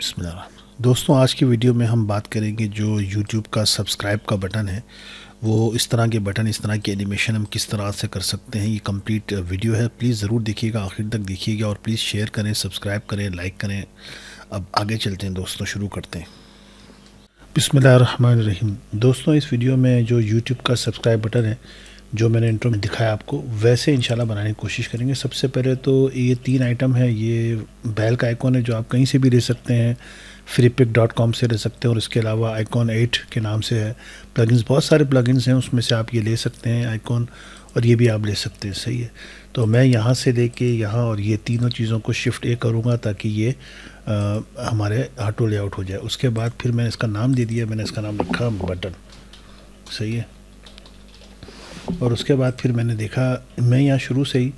बिस्मिल्लाह। दोस्तों, आज की वीडियो में हम बात करेंगे जो यूट्यूब का सब्सक्राइब का बटन है, वो इस तरह के बटन, इस तरह की एनिमेशन हम किस तरह से कर सकते हैं। ये कंप्लीट वीडियो है, प्लीज़ ज़रूर देखिएगा, आखिर तक देखिएगा और प्लीज़ शेयर करें, सब्सक्राइब करें, लाइक करें। अब आगे चलते हैं दोस्तों, शुरू करते हैं। बिस्मिल्लाहिर्रहमानिर्रहीम। दोस्तों, इस वीडियो में जो यूट्यूब का सब्सक्राइब बटन है, जो मैंने इंट्रो में दिखाया आपको, वैसे इंशाल्लाह बनाने की कोशिश करेंगे। सबसे पहले तो ये 3 आइटम है। ये बेल का आइकॉन है जो आप कहीं से भी ले सकते हैं, freepik.com से ले सकते हैं, और इसके अलावा आइकॉन 8 के नाम से है। प्लगइन्स, बहुत सारे प्लगइन्स हैं, उसमें से आप ये ले सकते हैं आइकॉन, और ये भी आप ले सकते हैं। सही है, तो मैं यहाँ से लेके यहाँ और ये तीनों चीज़ों को शिफ्ट ए करूँगा ताकि ये हमारे ऑटो लेआउट हो जाए। उसके बाद फिर मैंने इसका नाम दे दिया, मैंने इसका नाम रखा बटन। सही है, और उसके बाद फिर मैंने देखा, मैं यहाँ शुरू से ही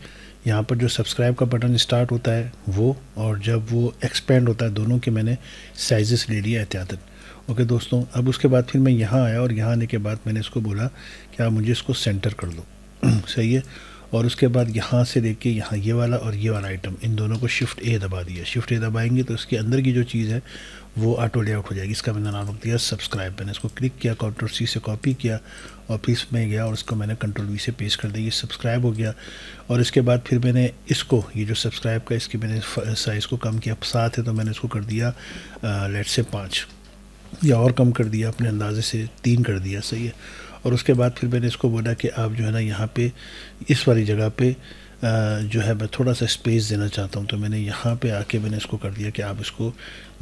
यहाँ पर जो सब्सक्राइब का बटन स्टार्ट होता है वो, और जब वो एक्सपेंड होता है, दोनों के मैंने साइजेस ले लिए एहतियातन। ओके दोस्तों, अब उसके बाद फिर मैं यहाँ आया और यहाँ आने के बाद मैंने इसको बोला कि आप मुझे इसको सेंटर कर दो। सही है, और उसके बाद यहाँ से लेके यहाँ ये वाला और ये वाला आइटम, इन दोनों को शिफ्ट ए दबा दिया। शिफ्ट ए दबाएंगे तो इसके अंदर की जो चीज़ है वो ऑटो लेआउट हो जाएगी। इसका मैंने नाम रख दिया सब्सक्राइब। मैंने इसको क्लिक किया, कंट्रोल सी से कॉपी किया और फिर इसमें गया और इसको मैंने कंट्रोल वी से पेस्ट कर दिया। ये सब्सक्राइब हो गया। और इसके बाद फिर मैंने इसको, ये जो सब्सक्राइब का, इसकी मैंने साइज़ को कम किया। 7 है तो मैंने इसको कर दिया लेट से 5, या और कम कर दिया अपने अंदाजे से 3 कर दिया। सही है, और उसके बाद फिर मैंने इसको बोला कि आप जो है ना यहाँ पे इस वाली जगह पे जो है मैं थोड़ा सा स्पेस देना चाहता हूँ। तो मैंने यहाँ पे आके मैंने इसको कर दिया कि आप इसको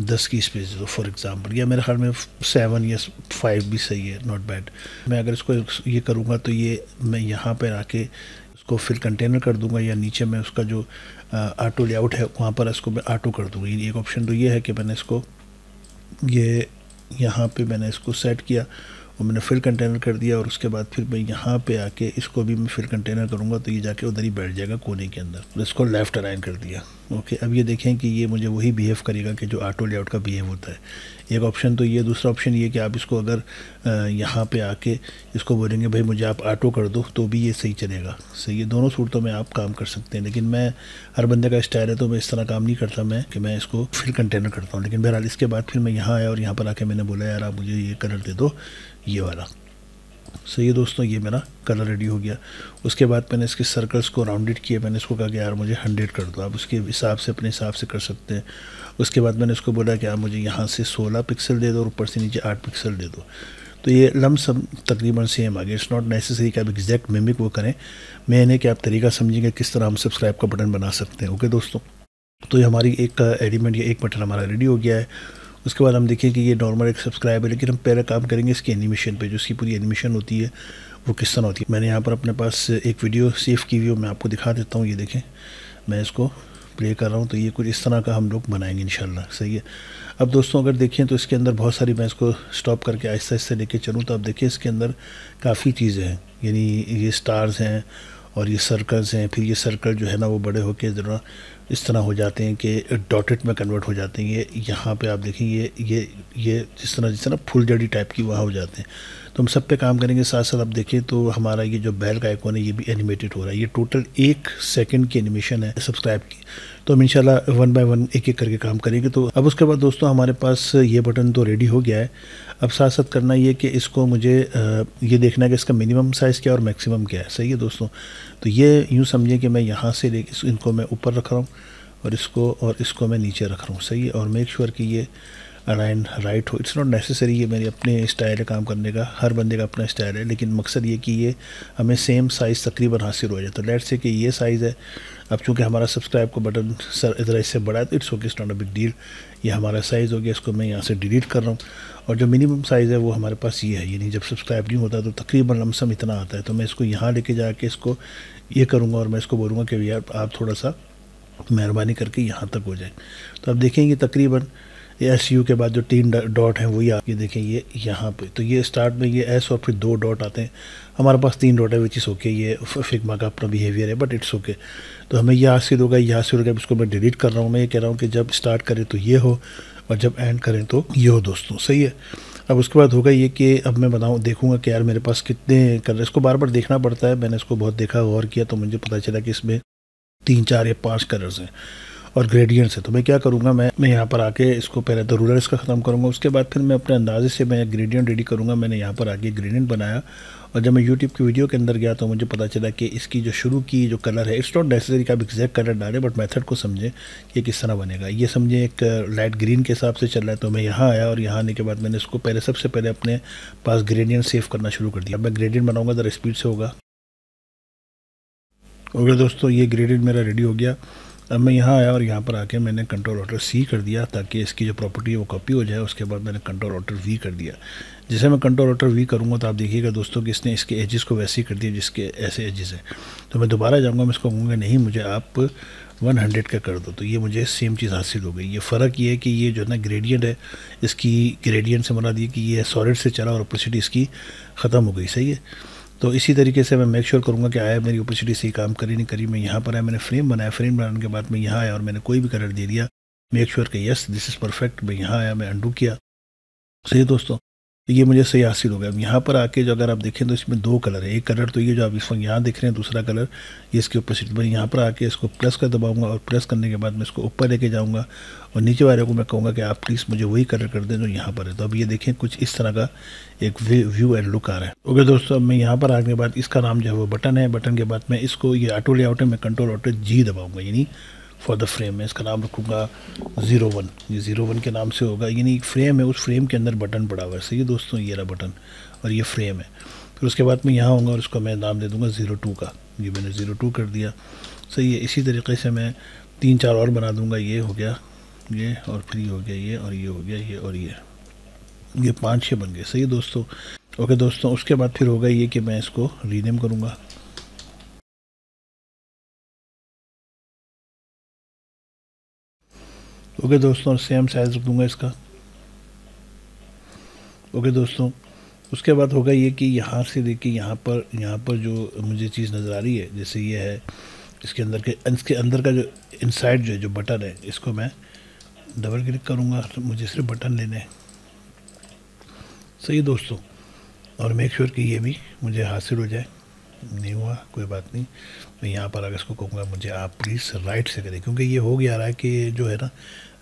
10 की स्पेस दे दो फॉर एग्ज़ाम्पल, या मेरे ख्याल में 7 या 5 भी सही है, नॉट बैड। मैं अगर इसको ये करूँगा तो ये मैं यहाँ पर आके उसको फिर कंटेनर कर दूँगा, या नीचे मैं उसका जो ऑटो लेआउट है वहाँ पर इसको मैं ऑटो कर दूँगा। एक ऑप्शन तो ये है कि मैंने इसको ये यहाँ पे मैंने इसको सेट किया और मैंने फिल कंटेनर कर दिया, और उसके बाद फिर मैं यहाँ पे आके इसको भी मैं फिल कंटेनर करूँगा तो ये जाके उधर ही बैठ जाएगा कोने के अंदर, और इसको लेफ़्ट अलाइन कर दिया। ओके, अब ये देखें कि ये मुझे वही बिहेव करेगा कि जो ऑटो लेआउट का बिहेव होता है। एक ऑप्शन तो ये, दूसरा ऑप्शन ये कि आप इसको अगर यहाँ पे आके इसको बोलेंगे भाई मुझे आप ऑटो कर दो, तो भी ये सही चलेगा। सही है, दोनों सूरतों में आप काम कर सकते हैं, लेकिन मैं, हर बंदे का स्टाइल है तो मैं इस तरह काम नहीं करता मैं कि मैं इसको फिल कंटेनर करता हूँ। लेकिन बहरहाल इसके बाद फिर मैं यहाँ आया और यहाँ पर आके मैंने बोला यार आप मुझे ये कलर दे दो, ये वाला। सही है दोस्तों, ये मेरा कलर रेडी हो गया। उसके बाद मैंने इसके सर्कल्स को राउंडेड किया। मैंने इसको कहा कि यार मुझे 100 कर दो, आप उसके हिसाब से अपने हिसाब से कर सकते हैं। उसके बाद मैंने इसको बोला कि आप मुझे यहाँ से 16 पिक्सल दे दो और ऊपर से नीचे 8 पिक्सल दे दो। तो ये लमसम तकरीबन सेम आ गया। इट्स नॉट नेसेसरी कि आप एग्जैक्ट मिमिक वो करें, मैंने कि आप तरीका समझेंगे किस तरह हम सब्सक्राइब का बटन बना सकते हैं। ओके दोस्तों, तो ये हमारी एक एलिमेंट या एक बटन हमारा रेडी हो गया है। उसके बाद हम देखें कि ये नॉर्मल एक सब्सक्राइब है, लेकिन हम पहले काम करेंगे इसकी एनिमेशन पे। जो इसकी पूरी एनिमेशन होती है वो किस तरह होती है। मैंने यहाँ पर अपने पास एक वीडियो सेव की हुई, मैं आपको दिखा देता हूँ। ये देखें, मैं इसको प्ले कर रहा हूँ, तो ये कुछ इस तरह का हम लोग बनाएंगे इंशाल्लाह। सही है, अब दोस्तों अगर देखें तो इसके अंदर बहुत सारी, मैं इसको स्टॉप करके आहिस्ता आहिस्ता लेके चलूँ तो आप देखिए इसके अंदर काफ़ी चीज़ें हैं। यानी ये स्टार्स हैं और ये सर्कल्स हैं। फिर ये सर्कल जो है ना वो बड़े होके ज़रा इस तरह हो जाते हैं कि डॉटेड में कन्वर्ट हो जाते हैं। ये यहाँ पे आप देखें, ये जिस तरह फुलझड़ी टाइप की वहाँ हो जाते हैं। तो हम सब पे काम करेंगे साथ साथ। आप देखें तो हमारा ये जो बेल का आइकॉन है ये भी एनिमेटेड हो रहा है। ये टोटल 1 सेकंड की एनिमेशन है सब्सक्राइब की। तो हम इंशाल्लाह 1 बाय 1 एक एक करके काम करेंगे। तो अब उसके बाद दोस्तों हमारे पास ये बटन तो रेडी हो गया है। अब साथ साथ करना ये कि इसको मुझे ये देखना है कि इसका मिनिमम साइज़ क्या है और मैक्सिमम क्या है। सही है दोस्तों, तो ये यूँ समझिए कि मैं यहाँ से लेके इनको मैं ऊपर रख रहा हूँ और इसको मैं नीचे रख रहा हूँ। सही है, और मेक श्योर कि ये अलाइन राइट हो। इट्स नॉट नेसेसरी, ये मेरी अपने स्टाइल है काम करने का, हर बंदे का अपना स्टाइल है, लेकिन मकसद ये कि ये हमें सेम साइज़ तकरीबन हासिल हो जाए। तो लेट्स से कि ये साइज़ है। अब चूँकि हमारा सब्सक्राइब का बटन सर इधर इससे बड़ा है तो it's okay, it's not a big deal. ये हमारा साइज़ हो गया, इसको मैं यहाँ से डिलीट कर रहा हूँ। और जो मिनिमम साइज़ है वो हमारे पास ये है। यानी जब सब्सक्राइब नहीं होता तो तकरीबन लमसम इतना आता है। तो मैं इसको यहाँ लेके जाके इसको ये करूँगा और मैं इसको बोलूँगा कि यार आप थोड़ा सा मेहरबानी करके यहाँ तक हो जाए। तो आप देखेंगे तकरीबन SU के बाद जो 3 डॉट हैं वही ये देखें ये यहाँ पे। तो ये स्टार्ट में ये S और फिर 2 डॉट आते हैं। हमारे पास 3 डॉट है, विच इज़ ओके। ये फिग्मा का अपना बिहेवियर है, बट इट्स ओके। तो हमें ये हासिल होगा, ये हासिल होगा। इसको मैं डिलीट कर रहा हूँ। मैं ये कह रहा हूँ कि जब स्टार्ट करें तो ये हो और जब एंड करें तो ये हो दोस्तों। सही है, अब उसके बाद होगा ये कि अब मैं देखूँगा कि यार मेरे पास कितने कलर। इसको बार बार देखना पड़ता है। मैंने इसको बहुत देखा, गौर किया, तो मुझे पता चला कि इसमें 3 4 या 5 कलर्स हैं। और ग्रेडियंट्स है। तो मैं क्या करूँगा, मैं यहाँ पर आके इसको पहले तो रूलर इसका ख़त्म करूँगा, उसके बाद फिर मैं अपने अंदाजे से मैं ग्रेडियंट रेडी करूँगा। मैंने यहाँ पर आके ग्रेडियंट बनाया और जब मैं यूट्यूब की वीडियो के अंदर गया तो मुझे पता चला कि इसकी जो शुरू की जो कलर है, इट्स नॉट नेसेसरी कि आप एग्जैक्ट कलर डालें, बट मेथड को समझें कि किस तरह बनेगा। ये समझें एक लाइट ग्रीन के हिसाब से चल रहा है। तो मैं यहाँ आया और यहाँ आने के बाद मैंने इसको पहले सबसे पहले अपने पास ग्रेडियंट सेव करना शुरू कर दिया। अब मैं ग्रेडियंट बनाऊँगा ज़रा स्पीड से होगा। ओके दोस्तों, ये ग्रेडियंट मेरा रेडी हो गया। अब मैं यहाँ आया और यहाँ पर आके मैंने कंट्रोल ऑल्टर सी कर दिया ताकि इसकी जो प्रॉपर्टी है वो कॉपी हो जाए। उसके बाद मैंने कंट्रोल ऑल्टर वी कर दिया। जैसे मैं कंट्रोल ऑल्टर वी करूँगा तो आप देखिएगा दोस्तों कि इसने इसके एजेस को वैसे ही कर दिया जिसके ऐसे एजेस हैं। तो मैं दोबारा जाऊँगा, मैं इसको कहूँगा नहीं मुझे आप 100 का कर दो, तो ये मुझे सेम चीज़ हासिल हो गई। ये फ़र्क ये है कि ये जो है ना ग्रेडियंट है, इसकी ग्रेडियंट से मना दी कि ये सॉलिड से चला और ओपेसिटी इसकी ख़त्म हो गई। सही है। तो इसी तरीके से मैं मेक श्योर करूँगा कि आया मेरी ओपेसिटी सही काम करी नहीं करी। मैं यहाँ पर आया, मैंने फ्रेम बनाया, फ्रेम बनाने के बाद मैं यहाँ आया और मैंने कोई भी कलर दे दिया, मेक श्योर कि यस दिस इज़ परफेक्ट। मैं यहाँ आया, मैं अंडू किया। सही है दोस्तों, तो ये मुझे सही हासिल हो गया। अब यहाँ पर आके जो अगर आप देखें तो इसमें दो कलर है। एक कलर तो ये जो आप इस वक्त यहाँ देख रहे हैं, दूसरा कलर ये इसके ओपोजिट। मैं यहाँ पर आके इसको प्लस कर दबाऊंगा और प्रेस करने के बाद मैं इसको ऊपर लेके जाऊँगा और नीचे वाले को मैं कहूँगा कि आप प्लीज़ मुझे वही कलर कर दें जो यहाँ पर है। तो अब ये देखें कुछ इस तरह का एक व्यू एंड लुक आ रहा है। ओके दोस्तों, अब मैं यहाँ पर आने के बाद इसका नाम जो है वो बटन है। बटन के बाद मैं इसको ये ऑटो लेआउट है, मैं कंट्रोल ऑल्टर जी दबाऊँगा, यानी फॉर द फ्रेम। मैं इसका नाम रखूँगा 01। ये 01 के नाम से होगा, यानी एक फ्रेम है, उस फ्रेम के अंदर बटन पड़ा हुआ है। सही है दोस्तों, ये रहा बटन और ये फ्रेम है। फिर उसके बाद मैं यहाँ आऊँगा और उसको मैं नाम दे दूँगा 02 का। ये मैंने 02 कर दिया। सही है। इसी तरीके से मैं 3-4 और बना दूँगा। ये हो गया ये, और फिर ये हो गया ये, और ये हो गया ये, और ये 5-6 बन गए। सही है दोस्तों। ओके दोस्तों, उसके बाद फिर होगा ये कि मैं इसको रीनेम करूँगा। ओके दोस्तों, सेम साइज़ रख दूँगा इसका। ओके दोस्तों, उसके बाद होगा ये कि यहाँ से देखिए यहाँ पर जो मुझे चीज़ नज़र आ रही है, जैसे ये है, इसके अंदर का जो इनसाइड जो बटन है, इसको मैं डबल क्लिक करूँगा तो मुझे सिर्फ बटन लेने हैं। सही दोस्तों, और मेक श्योर कि ये भी मुझे हासिल हो जाए। नहीं हुआ कोई बात नहीं, मैं यहाँ पर अगर इसको कहूँगा मुझे आप प्लीज़ राइट से करें, क्योंकि ये हो गया रहा है कि जो है ना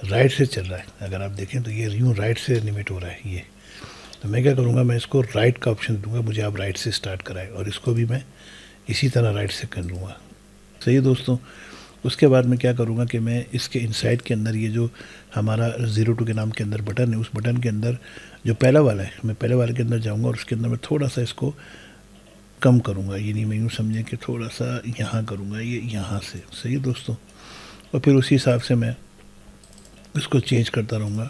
राइट से चल रहा है। अगर आप देखें तो ये यूँ राइट से एनिमेट हो रहा है ये। तो मैं क्या करूँगा, मैं इसको राइट का ऑप्शन दूंगा, मुझे आप राइट से स्टार्ट कराएं, और इसको भी मैं इसी तरह राइट से कर लूँगा। सही है दोस्तों। उसके बाद मैं क्या करूँगा कि मैं इसके इनसाइड के अंदर ये जो हमारा 02 के नाम के अंदर बटन है, उस बटन के अंदर जो पहला वाला है, मैं पहले वाले के अंदर जाऊँगा और उसके अंदर मैं थोड़ा सा इसको कम करूँगा। ये नहीं, मैं यूँ समझें कि थोड़ा सा यहाँ करूँगा, ये यहाँ से। सही है दोस्तों। और फिर उसी हिसाब से मैं इसको चेंज करता रहूँगा।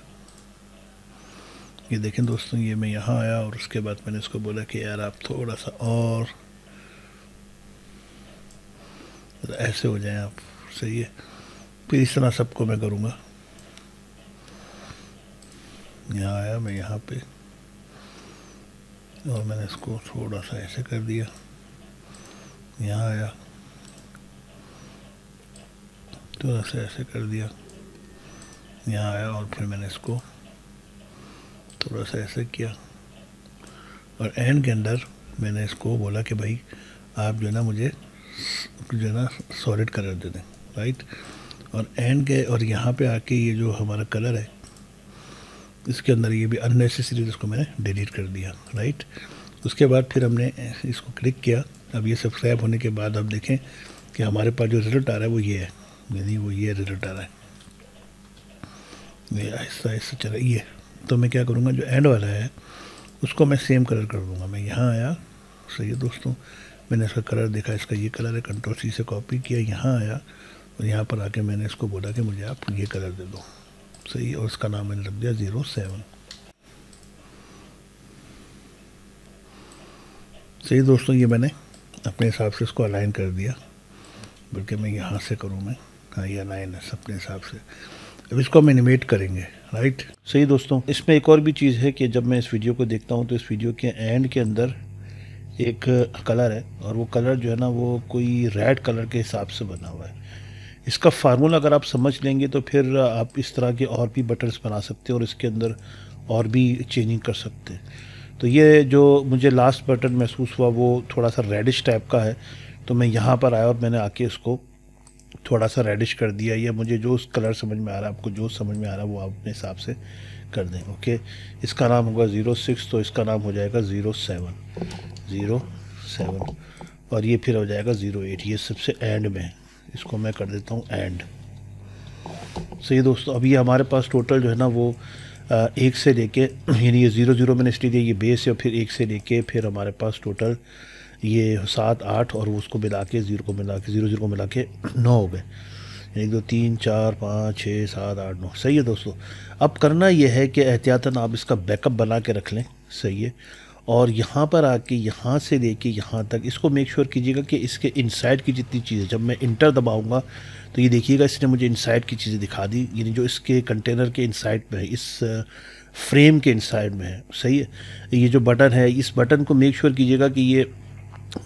ये देखें दोस्तों, ये मैं यहाँ आया और उसके बाद मैंने इसको बोला कि यार आप थोड़ा सा और ऐसे हो जाएं आप। सही है। फिर इस तरह सबको मैं करूँगा। यहाँ आया मैं यहाँ पे और मैंने इसको थोड़ा सा ऐसे कर दिया। यहाँ आया, थोड़ा सा ऐसे कर दिया। यहाँ आया और फिर मैंने इसको थोड़ा सा ऐसे किया, और एंड के अंदर मैंने इसको बोला कि भाई आप जो है ना मुझे जो है ना सॉलिड कलर दे दें। राइट। और एंड के और यहाँ पे आके ये जो हमारा कलर है इसके अंदर ये भी अननेसेसरी, इसको मैंने डिलीट कर दिया। राइट। उसके बाद फिर हमने इसको क्लिक किया। अब ये सब्सक्राइब होने के बाद आप देखें कि हमारे पास जो रिजल्ट आ रहा है वो ये है, यानी वो ये रिजल्ट आ रहा है, ये ऐसा ऐसा चला ये। तो मैं क्या करूँगा, जो एंड वाला है उसको मैं सेम कलर कर दूँगा। मैं यहाँ आया। सही है दोस्तों, मैंने इसका कलर देखा, इसका ये कलर है, कंट्रोल सी से कॉपी किया, यहाँ आया और यहाँ पर आके मैंने इसको बोला कि मुझे आप ये कलर दे दो। सही। और इसका नाम मैंने रख दिया 07। सही दोस्तों, ये मैंने अपने हिसाब से इसको अलाइन कर दिया, बल्कि मैं यहाँ से करूँ, मैं हाँ ये अलाइन है अपने हिसाब से। अब इसको हम एनिमेट करेंगे। राइट। सही दोस्तों, इसमें एक और भी चीज़ है कि जब मैं इस वीडियो को देखता हूँ तो इस वीडियो के एंड के अंदर एक कलर है, और वो कलर जो है ना वो कोई रेड कलर के हिसाब से बना हुआ है। इसका फार्मूला अगर आप समझ लेंगे तो फिर आप इस तरह के और भी बटन्स बना सकते हैं और इसके अंदर और भी चेंजिंग कर सकते हैं। तो ये जो मुझे लास्ट बटन महसूस हुआ वो थोड़ा सा रेडिश टाइप का है, तो मैं यहाँ पर आया और मैंने आके इसको थोड़ा सा रेडिश कर दिया, या मुझे जो कलर समझ में आ रहा है, आपको जो समझ में आ रहा है वो आप अपने हिसाब से कर दें। ओके, इसका नाम होगा 06, तो इसका नाम हो जाएगा 07 और ये फिर हो जाएगा 08, ये सबसे एंड में है, इसको मैं कर देता हूँ एंड। सही दोस्तों, अभी हमारे पास टोटल जो है ना वो एक से लेके, यानी ये 00 मैंने इसलिए दिया, ये बेस है, और फिर एक से लेके फिर हमारे पास टोटल ये 7 8 और उसको मिला के 0 को मिला के 00 को मिला के 9 हो गए। 1 2 3 4 5 6 7 8 9। सही है दोस्तों, अब करना ये है कि एहतियातन आप इसका बैकअप बना के रख लें। सही है, और यहाँ पर आके यहाँ से लेके यहाँ तक इसको मेक श्योर कीजिएगा कि इसके इनसाइड की जितनी चीज़ें, जब मैं इंटर दबाऊंगा तो ये देखिएगा इसने मुझे इनसाइड की चीज़ें दिखा दी, यानी जो इसके कंटेनर के इनसाइड में है, इस फ्रेम के इनसाइड में है। सही है, ये जो बटन है, इस बटन को मेक श्योर कीजिएगा कि ये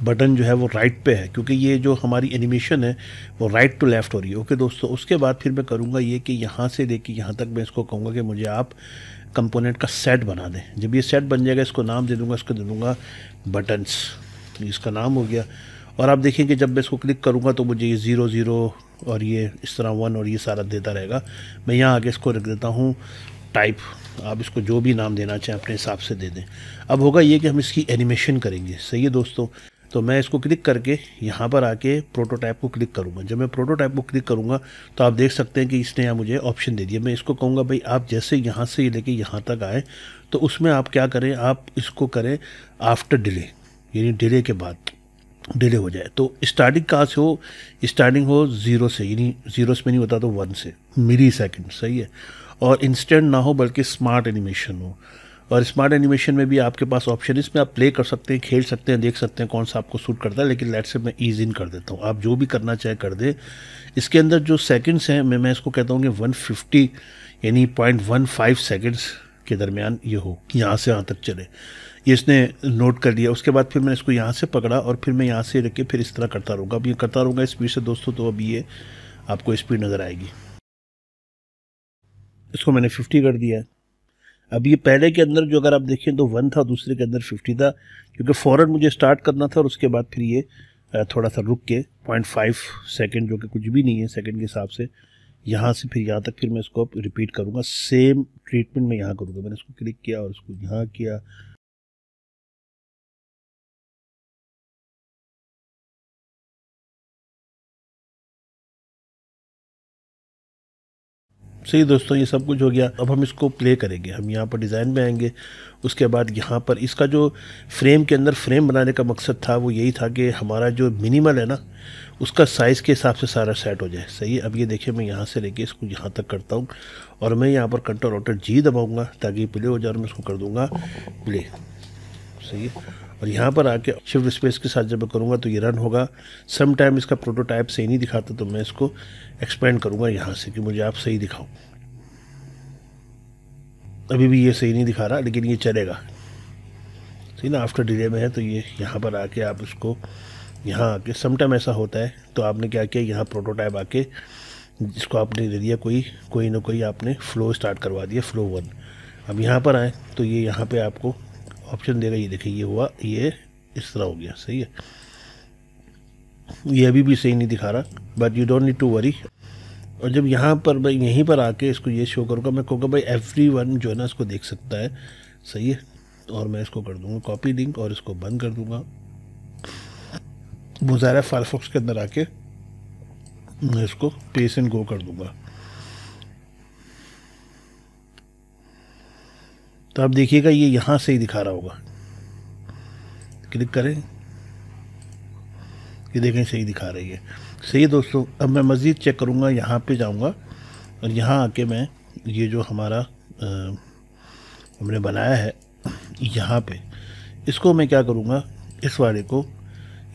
बटन जो है वो राइट पे है, क्योंकि ये जो हमारी एनिमेशन है वो राइट टू लेफ़्ट हो रही है। ओके दोस्तों, उसके बाद फिर मैं करूँगा ये कि यहाँ से लेके यहाँ तक मैं इसको कहूँगा कि मुझे आप कंपोनेंट का सेट बना दें। जब ये सेट बन जाएगा इसको नाम दे दूँगा, इसको दे दूँगा बटन्स, इसका नाम हो गया। और आप देखेंगे जब मैं इसको क्लिक करूँगा तो मुझे ये 00 और ये इस तरह 1 और ये सारा देता रहेगा। मैं यहाँ आगे इसको रख देता हूँ टाइप, आप इसको जो भी नाम देना चाहें अपने हिसाब से दे दें। अब होगा ये कि हम इसकी एनिमेशन करेंगे। सही है दोस्तों, तो मैं इसको क्लिक करके यहाँ पर आके प्रोटोटाइप को क्लिक करूँगा। जब मैं प्रोटोटाइप को क्लिक करूँगा तो आप देख सकते हैं कि इसने यहाँ मुझे ऑप्शन दे दिया। मैं इसको कहूँगा भाई आप जैसे यहाँ से लेके यहाँ तक आए तो उसमें आप क्या करें, आप इसको करें आफ्टर डिले, यानी डिले के बाद डिले हो जाए। तो स्टार्टिंग कहाँ से हो, स्टार्टिंग हो 0 से, यानी 0 में नहीं होता तो 1 से, मिली सेकेंड। सही है, और इंस्टेंट ना हो बल्कि स्मार्ट एनिमेशन हो। और स्मार्ट एनिमेशन में भी आपके पास ऑप्शन, इसमें आप प्ले कर सकते हैं, खेल सकते हैं, देख सकते हैं कौन सा आपको सूट करता है। लेकिन लेट्स से मैं ईज इन कर देता हूँ, आप जो भी करना चाहे कर दे। इसके अंदर जो सेकंड्स हैं मैं इसको कहता हूँ कि 150 यानी 0.15 सेकंड्स के दरमियान ये हो, यहाँ से यहाँ तक चले। ये इसने नोट कर लिया। उसके बाद फिर मैंने इसको यहाँ से पकड़ा और फिर मैं यहाँ से रख के फिर इस तरह करता रहूँगा। अब ये करता रहूँगा स्पीड से दोस्तों, तो अब ये आपको स्पीड नज़र आएगी। इसको मैंने 50 कर दिया है। अब ये पहले के अंदर जो अगर आप देखें तो 1 था, दूसरे के अंदर 50 था, क्योंकि फ़ौरन मुझे स्टार्ट करना था और उसके बाद फिर ये थोड़ा सा रुक के 0.5 सेकंड, जो कि कुछ भी नहीं है सेकंड के हिसाब से, यहाँ से फिर यहाँ तक फिर मैं इसको रिपीट करूँगा। सेम ट्रीटमेंट मैं यहाँ करूँगा। मैंने इसको क्लिक किया और इसको यहाँ किया। सही दोस्तों, ये सब कुछ हो गया। अब हम इसको प्ले करेंगे। हम यहाँ पर डिज़ाइन में आएंगे। उसके बाद यहाँ पर इसका जो फ्रेम के अंदर फ्रेम बनाने का मकसद था वो यही था कि हमारा जो मिनिमल है ना उसका साइज़ के हिसाब से सारा सेट हो जाए। सही है, अब ये देखिए मैं यहाँ से लेके इसको यहाँ तक करता हूँ और मैं यहाँ पर Ctrl+G दबाऊँगा ताकि प्ले हो जाए और मैं इसको कर दूँगा प्ले। सही है, और यहाँ पर आके शिफ्ट स्पेस के साथ जब मैं करूँगा तो ये रन होगा। सम टाइम इसका प्रोटोटाइप सही नहीं दिखाता तो मैं इसको एक्सपेंड करूँगा यहाँ से कि मुझे आप सही दिखाओ। अभी भी ये सही नहीं दिखा रहा लेकिन ये चलेगा। सही ना, आफ्टर डिले में है तो ये यहाँ पर आके आप इसको यहाँ आके सम टाइम ऐसा होता है तो आपने क्या किया, यहाँ प्रोटोटाइप आके जिसको आपने दे दिया कोई ना कोई आपने फ्लो स्टार्ट करवा दिया, फ्लो 1। अब यहाँ पर आए तो ये यहाँ पे आपको ऑप्शन देगा। ये देखिए ये हुआ, ये इस तरह हो गया। सही है, ये अभी भी सही नहीं दिखा रहा but you don't need to worry. और जब यहाँ पर मैं यहीं पर आके इसको ये शो करूँगा, मैं कहूँगा भाई एवरीवन जो है ना इसको देख सकता है। सही है, और मैं इसको कर दूँगा कॉपी लिंक और इसको बंद कर दूँगा। मोज़िला फायरफॉक्स के अंदर आके मैं इसको पेस्ट एंड गो कर दूँगा। तो आप देखिएगा ये यहाँ से ही दिखा रहा होगा। क्लिक करें, ये देखें सही दिखा रही है। सही है दोस्तों, अब मैं मज़ीद चेक करूँगा। यहाँ पे जाऊँगा और यहाँ आके मैं ये जो हमारा हमने बनाया है यहाँ पे, इसको मैं क्या करूँगा, इस वाले को,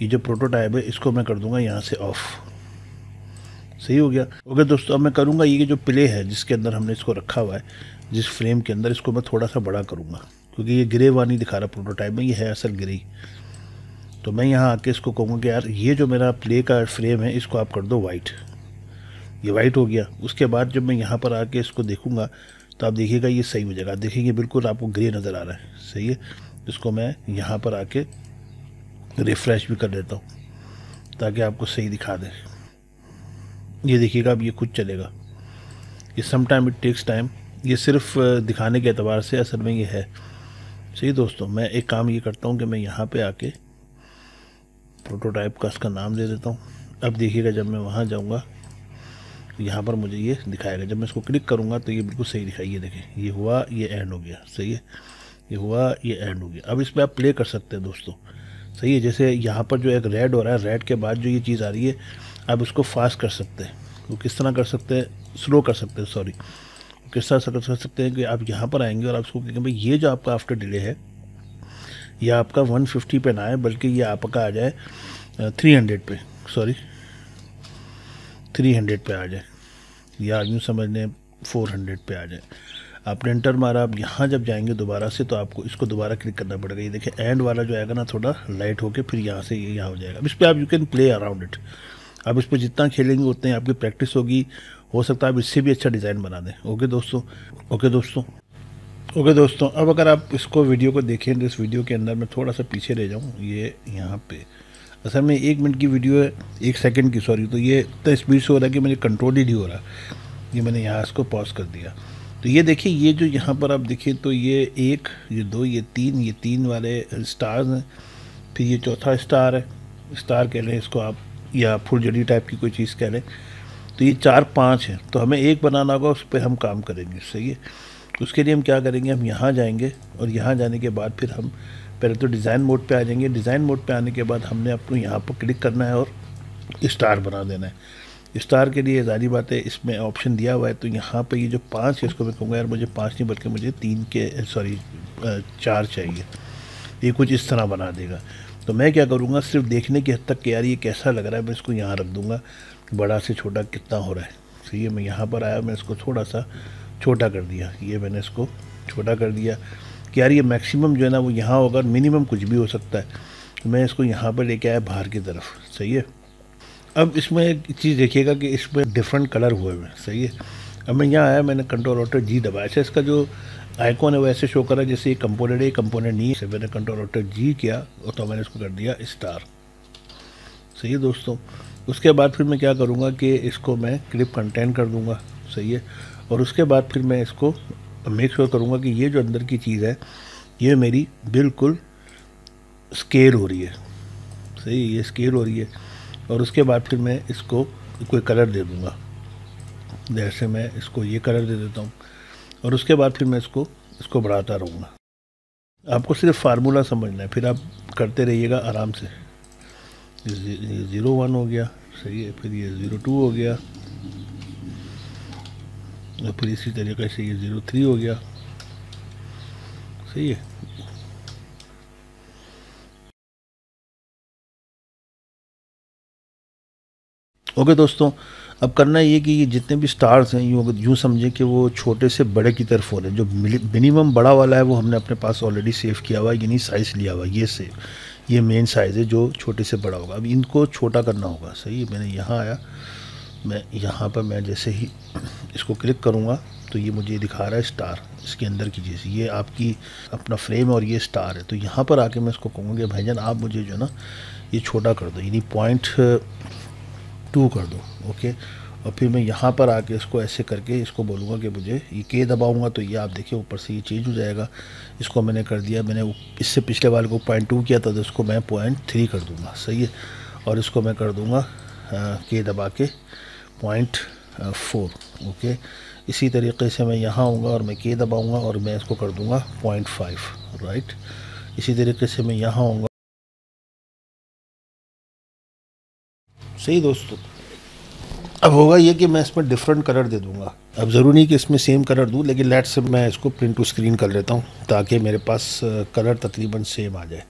ये जो प्रोटोटाइप है इसको मैं कर दूँगा यहाँ से ऑफ। सही हो गया। ओके दोस्तों, अब मैं करूँगा ये जो प्ले है जिसके अंदर हमने इसको रखा हुआ है, जिस फ्रेम के अंदर, इसको मैं थोड़ा सा बड़ा करूँगा क्योंकि ये ग्रे वाला नहीं दिखा रहा प्रोटोटाइप में, ये है असल ग्रे। तो मैं यहाँ आके इसको कहूँगा कि यार ये जो मेरा प्ले का फ्रेम है इसको आप कर दो वाइट। ये वाइट हो गया। उसके बाद जब मैं यहाँ पर आके इसको देखूँगा तो आप देखिएगा ये सही हो जाएगा। देखेंगे बिल्कुल आपको ग्रे नज़र आ रहा है। सही है, इसको मैं यहाँ पर आके रिफ़्रेश भी कर देता हूँ ताकि आपको सही दिखा दे। ये देखिएगा अब ये खुद चलेगा। ये some time it takes time, ये सिर्फ दिखाने के एतबार से असल में ये है। सही दोस्तों, मैं एक काम ये करता हूँ कि मैं यहाँ पे आके प्रोटोटाइप का इसका नाम दे देता हूँ। अब देखिएगा जब मैं वहाँ जाऊँगा यहाँ पर मुझे ये दिखाएगा। जब मैं इसको क्लिक करूँगा तो ये बिल्कुल सही दिखाई, ये देखें, ये हुआ, ये एंड हो गया। सही है, ये हुआ, ये एंड हो गया। अब इस पर आप प्ले कर सकते हैं दोस्तों। सही है, जैसे यहाँ पर जो एक रेड हो रहा है, रेड के बाद जो ये चीज़ आ रही है, आप इसको फास्ट कर सकते हैं। वो किस तरह कर सकते हैं, स्लो कर सकते हैं, सॉरी, किस तरह से कर सकते हैं कि आप यहाँ पर आएंगे और आप इसको कहेंगे भाई ये जो आपका आफ्टर डिले है, ये आपका 150 पे ना आए, बल्कि ये आपका आ जाए 300 पे, सॉरी 300 पे आ जाए, या यूँ समझ लें 400 पे आ जाए। आपने एंटर मारा, अब यहाँ जब जाएंगे दोबारा से तो आपको इसको दोबारा क्लिक करना पड़ेगा। ये देखिए एंड वाला जो आएगा ना, थोड़ा लाइट होके फिर यहाँ से ये यहाँ हो जाएगा। अब इस पर आप you can play around it. आप इस पर जितना खेलेंगे उतनी आपकी प्रैक्टिस होगी, हो सकता है आप इससे भी अच्छा डिज़ाइन बना दें। ओके दोस्तों, ओके दोस्तों, ओके दोस्तों। अब अगर आप इसको वीडियो को देखें तो इस वीडियो के अंदर मैं थोड़ा सा पीछे रह जाऊँ, ये यहाँ पे असल में 1 मिनट की वीडियो है, 1 सेकंड की, सॉरी, तो ये इतना स्पीड से हो रहा है कि मुझे कंट्रोल ही नहीं हो रहा। ये मैंने यहाँ इसको पॉज कर दिया। तो ये देखिए, ये जो यहाँ पर आप देखिए तो ये 1, ये 2, ये 3, ये 3 वाले स्टार्स हैं। फिर ये चौथा स्टार है, स्टार कह लें इसको आप, या फुलझड़ी टाइप की कोई चीज़ कह लें। तो ये 4, 5 है, तो हमें एक बनाना होगा, उस पर हम काम करेंगे। सही है, उसके लिए हम क्या करेंगे, हम यहाँ जाएंगे और यहाँ जाने के बाद फिर हम पहले तो डिज़ाइन मोड पे आ जाएंगे। डिज़ाइन मोड पे आने के बाद हमने अपने यहाँ पर क्लिक करना है और स्टार बना देना है। स्टार के लिए ज़ाहिर बात है इसमें ऑप्शन दिया हुआ है, तो यहाँ पे ये जो 5 है इसको मैं कहूँगा यार मुझे 5 नहीं बल्कि मुझे 3 के, सॉरी 4 चाहिए। ये कुछ इस तरह बना देगा। तो मैं क्या करूँगा, सिर्फ देखने की हद तक कि यार ये कैसा लग रहा है, मैं इसको यहाँ रख दूँगा, बड़ा से छोटा कितना हो रहा है। सही है, मैं यहाँ पर आया, मैं इसको थोड़ा सा छोटा कर दिया, ये मैंने इसको छोटा कर दिया कि यार ये मैक्सिमम जो है ना वो यहाँ होगा, मिनिमम कुछ भी हो सकता है। तो मैं इसको यहाँ पर लेके आया बाहर की तरफ। सही है, अब इसमें एक चीज़ देखिएगा कि इसमें डिफरेंट कलर हुए हुए हैं। सही है, अब मैं यहाँ आया, मैंने कंट्रोल-Alt-G दबाया। अच्छा, इसका जो आइकॉन है वो ऐसे शो कर रहा है जैसे ये कंपोनेंट है, ये कंपोनेंट नहीं है। मैंने कंट्रोल-Alt-G किया और तो मैंने इसको कर दिया स्टार। सही है दोस्तों, उसके बाद फिर मैं क्या करूँगा कि इसको मैं क्लिप कंटेंट कर दूँगा। सही है, और उसके बाद फिर मैं इसको मेक श्योर करूँगा कि ये जो अंदर की चीज़ है ये मेरी बिल्कुल स्केल हो रही है। सही, ये स्केल हो रही है। और उसके बाद फिर मैं इसको कोई कलर दे दूँगा, जैसे मैं इसको ये कलर दे देता हूँ। और उसके बाद फिर मैं इसको बढ़ाता रहूँगा। आपको सिर्फ फार्मूला समझना है, फिर आप करते रहिएगा आराम से। ये 01 हो गया। सही है, फिर ये 02 हो गया, और फिर इसी तरीके से ये 03 हो गया। सही है, ओके दोस्तों। अब करना ये कि ये जितने भी स्टार्स हैं यूँ समझें कि वो छोटे से बड़े की तरफ हो रहे हैं। जो मिनिमम बड़ा वाला है वो हमने अपने पास ऑलरेडी सेव किया हुआ है, यानी साइज़ लिया हुआ है, ये सेव, ये मेन साइज़ है जो छोटे से बड़ा होगा। अब इनको छोटा करना होगा। सही है, मैंने यहाँ आया, मैं यहाँ पर मैं जैसे ही इसको क्लिक करूँगा तो ये मुझे दिखा रहा है स्टार, इसके अंदर की चीज़, ये आपकी अपना फ्रेम और ये स्टार है। तो यहाँ पर आके मैं इसको कहूँगा कि भाईजान आप मुझे जो है ना ये छोटा कर दो, यानी 0.2 कर दो। ओके, और फिर मैं यहाँ पर आके इसको ऐसे करके इसको बोलूँगा कि मुझे ये के दबाऊँगा तो ये आप देखिए ऊपर से ये चेंज हो जाएगा। इसको मैंने कर दिया, मैंने इससे पिछले वाले को 0.2 किया था तो इसको मैं 0.3 कर दूँगा। सही है, और इसको मैं कर दूँगा के दबा के 0.4। ओके, इसी तरीके से मैं यहाँ आऊँगा और मैं के दबाऊँगा और मैं इसको कर दूँगा 0.5। राइट, इसी तरीके से मैं यहाँ आऊँगा। सही दोस्तों, अब होगा ये कि मैं इसमें डिफरेंट कलर दे दूंगा। अब ज़रूरी नहीं कि इसमें सेम कलर दूं, लेकिन लेट से मैं इसको प्रिंट टू स्क्रीन कर लेता हूं ताकि मेरे पास कलर तकरीबन सेम आ जाए।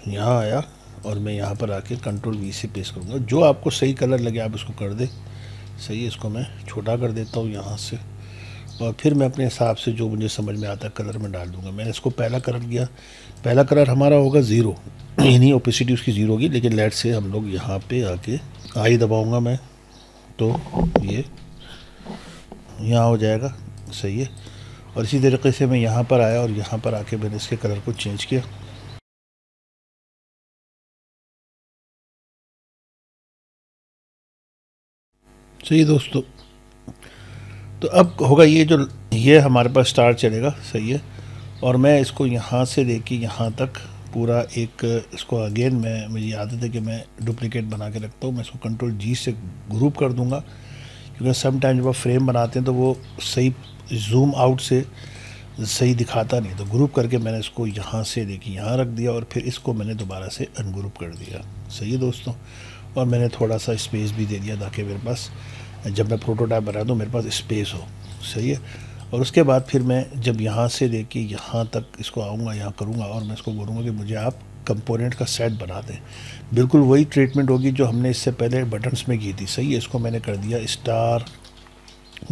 यहाँ आया और मैं यहाँ पर आके कंट्रोल-V से पेस्ट करूँगा। जो आपको सही कलर लगे आप इसको कर दें। सही है, इसको मैं छोटा कर देता हूँ यहाँ से, और फिर मैं अपने हिसाब से जो मुझे समझ में आता है कलर में डाल दूँगा। मैंने इसको पहला कलर दिया, पहला कलर हमारा होगा 0, यानी ओपेसिटी उसकी 0 होगी। लेकिन लेट से हम लोग यहाँ पे आके आई दबाऊँगा मैं तो ये यहाँ हो जाएगा। सही है, और इसी तरीके से मैं यहाँ पर आया और यहाँ पर आके मैंने इसके कलर को चेंज किया। सही दोस्तों, तो अब होगा ये हमारे पास स्टार चलेगा, सही है। और मैं इसको यहाँ से लेके यहाँ तक पूरा एक इसको अगेन मुझे आदत है कि मैं डुप्लीकेट बना के रखता हूँ। मैं इसको कंट्रोल जी से ग्रुप कर दूँगा, क्योंकि सम टाइम जब आप फ्रेम बनाते हैं तो वो सही जूम आउट से सही दिखाता नहीं, तो ग्रुप करके मैंने इसको यहाँ से लेके यहाँ रख दिया और फिर इसको मैंने दोबारा से अनग्रुप कर दिया। सही है दोस्तों, और मैंने थोड़ा सा स्पेस भी दे दिया ताकि मेरे पास जब मैं प्रोटोटाइप बना दूँ मेरे पास स्पेस हो। सही है, और उसके बाद फिर मैं जब यहाँ से लेके यहाँ तक इसको आऊँगा, यहाँ करूँगा और मैं इसको बोलूँगा कि मुझे आप कंपोनेंट का सेट बना दें। बिल्कुल वही ट्रीटमेंट होगी जो हमने इससे पहले बटन्स में की थी। सही है, इसको मैंने कर दिया स्टार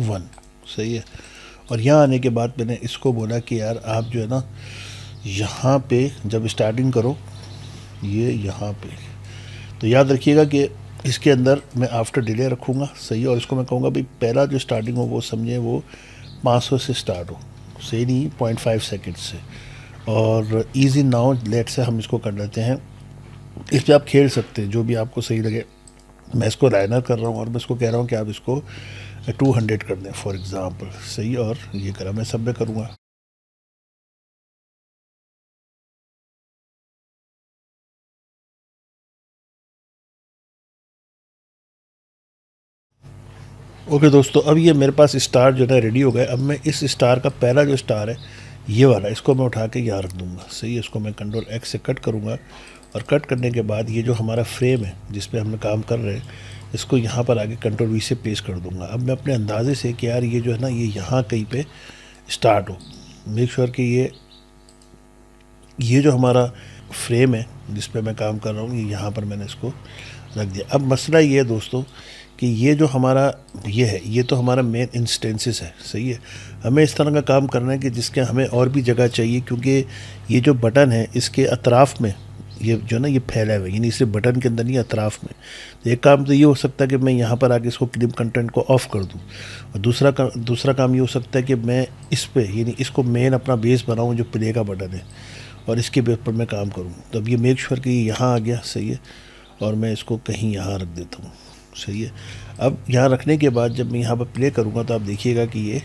1। सही है, और यहाँ आने के बाद मैंने इसको बोला कि यार आप जो है ना यहाँ पे जब स्टार्टिंग करो ये यहाँ पे, तो याद रखिएगा कि इसके अंदर मैं आफ्टर डिले रखूँगा। सही है, और इसको मैं कहूँगा भाई पहला जो स्टार्टिंग हो वो समझे वो 500 से स्टार्ट हो, सही नहीं 0.5 सेकेंड से। और ईजी नाउ लेट से हम इसको कर लेते हैं, इस पर आप खेल सकते हैं जो भी आपको सही लगे। मैं इसको लाइनर कर रहा हूँ और मैं इसको कह रहा हूँ कि आप इसको 200 कर दें फॉर एग्ज़ाम्पल। सही, और ये करा मैं सब में करूँगा। ओके दोस्तों, अब ये मेरे पास स्टार जो है रेडी हो गए। अब मैं इस स्टार का पहला जो स्टार है ये वाला, इसको मैं उठा के यहाँ रख दूँगा। सही है, इसको मैं कंट्रोल एक्स से कट करूँगा और कट करने के बाद ये जो हमारा फ्रेम है जिस पे हमने काम कर रहे हैं इसको यहाँ पर आगे कंट्रोल वी से पेस्ट कर दूँगा। अब मैं अपने अंदाजे से कि यार ये जो है ना ये यहाँ कहीं पे स्टार्ट हो, मेक श्योर कि ये जो हमारा फ्रेम है जिस पे मैं काम कर रहा हूँ ये यहाँ पर मैंने इसको रख दिया। अब मसला ये है दोस्तों कि ये जो हमारा ये है ये तो हमारा मेन इंस्टेंसेस है। सही है, हमें इस तरह का काम करना है कि जिसके हमें और भी जगह चाहिए, क्योंकि ये जो बटन है इसके अतराफ़ में ये जो ना ये फैला हुआ है, यानी सिर्फ बटन के अंदर नहीं अतराफ़ में। तो एक काम तो ये हो सकता है कि मैं यहाँ पर आके इसको क्लिप कंटेंट को ऑफ़ कर दूँ, और दूसरा काम ये हो सकता है कि मैं इस पर यानी इसको मेन अपना बेस बनाऊँ जो प्ले का बटन है और इसके बेस पर मैं काम करूँ। तो अब ये मेक श्योर कि ये यहाँ आ गया। सही है, और मैं इसको कहीं यहाँ रख देता हूँ। सही है, अब यहाँ रखने के बाद जब मैं यहाँ पर प्ले करूँगा तो आप देखिएगा कि ये